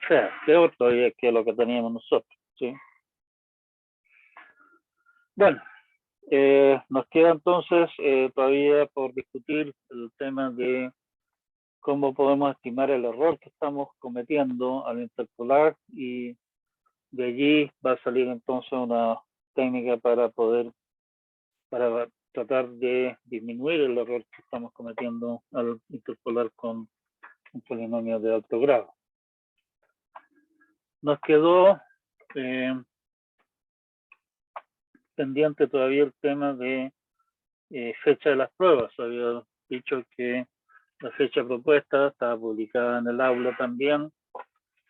fea, peor todavía que lo que teníamos nosotros, ¿sí? Bueno, nos queda entonces todavía por discutir el tema de cómo podemos estimar el error que estamos cometiendo al interpolar, y de allí va a salir entonces una técnica para tratar de disminuir el error que estamos cometiendo al interpolar con un polinomio de alto grado. Nos quedó pendiente todavía el tema de fecha de las pruebas. Había dicho que la fecha propuesta estaba publicada en el aula también,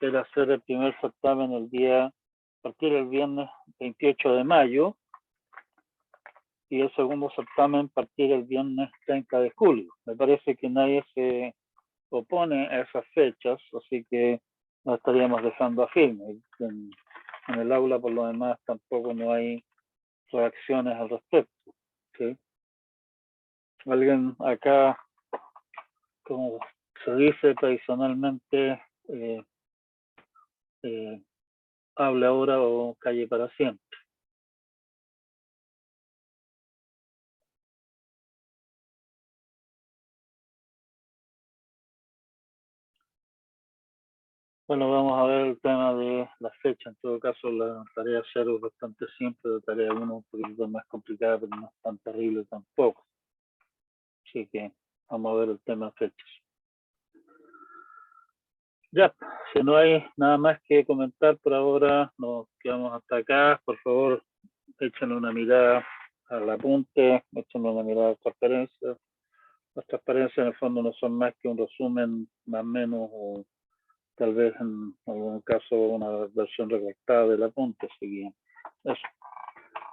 era hacer el primer certamen a partir del viernes 28 de mayo y el segundo certamen a partir del viernes 30 de julio. Me parece que nadie se opone a esas fechas, así que nos estaríamos dejando a firme. En el aula, por lo demás, tampoco no hay reacciones al respecto, ¿sí? Alguien acá, como se dice tradicionalmente, hable ahora o calle para siempre. Bueno, vamos a ver el tema de la fecha. En todo caso, la tarea 0 es bastante simple, la tarea 1 un poquito más complicada, pero no es tan terrible tampoco. Así que vamos a ver el tema de fechas. Ya, si no hay nada más que comentar por ahora, nos quedamos hasta acá. Por favor, échenle una mirada al apunte, échenle una mirada a las transparencias. Las transparencias en el fondo no son más que un resumen más o menos, o tal vez en algún caso una versión recortada del apunte, así que eso.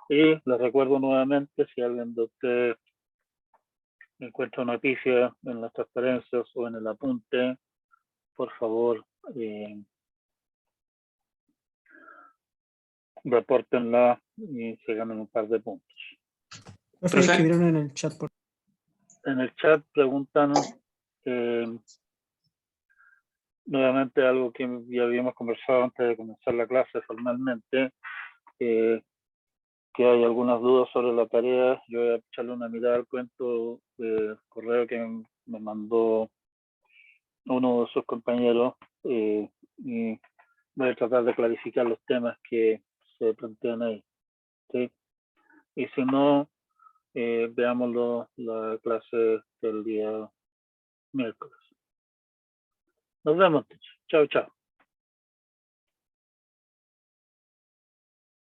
Y les recuerdo nuevamente, si alguien de ustedes encuentra noticias en las transparencias o en el apunte, por favor, repórtenla y se ganan un par de puntos. Profe, escribieron en el chat. En el chat preguntan nuevamente algo que ya habíamos conversado antes de comenzar la clase formalmente, que hay algunas dudas sobre la tarea. Yo voy a echarle una mirada al cuento de correo que me mandó uno de sus compañeros, y voy a tratar de clarificar los temas que se plantean ahí, ¿sí? Y si no, veámoslo la clase del día miércoles. Nos vemos. Chao, chao.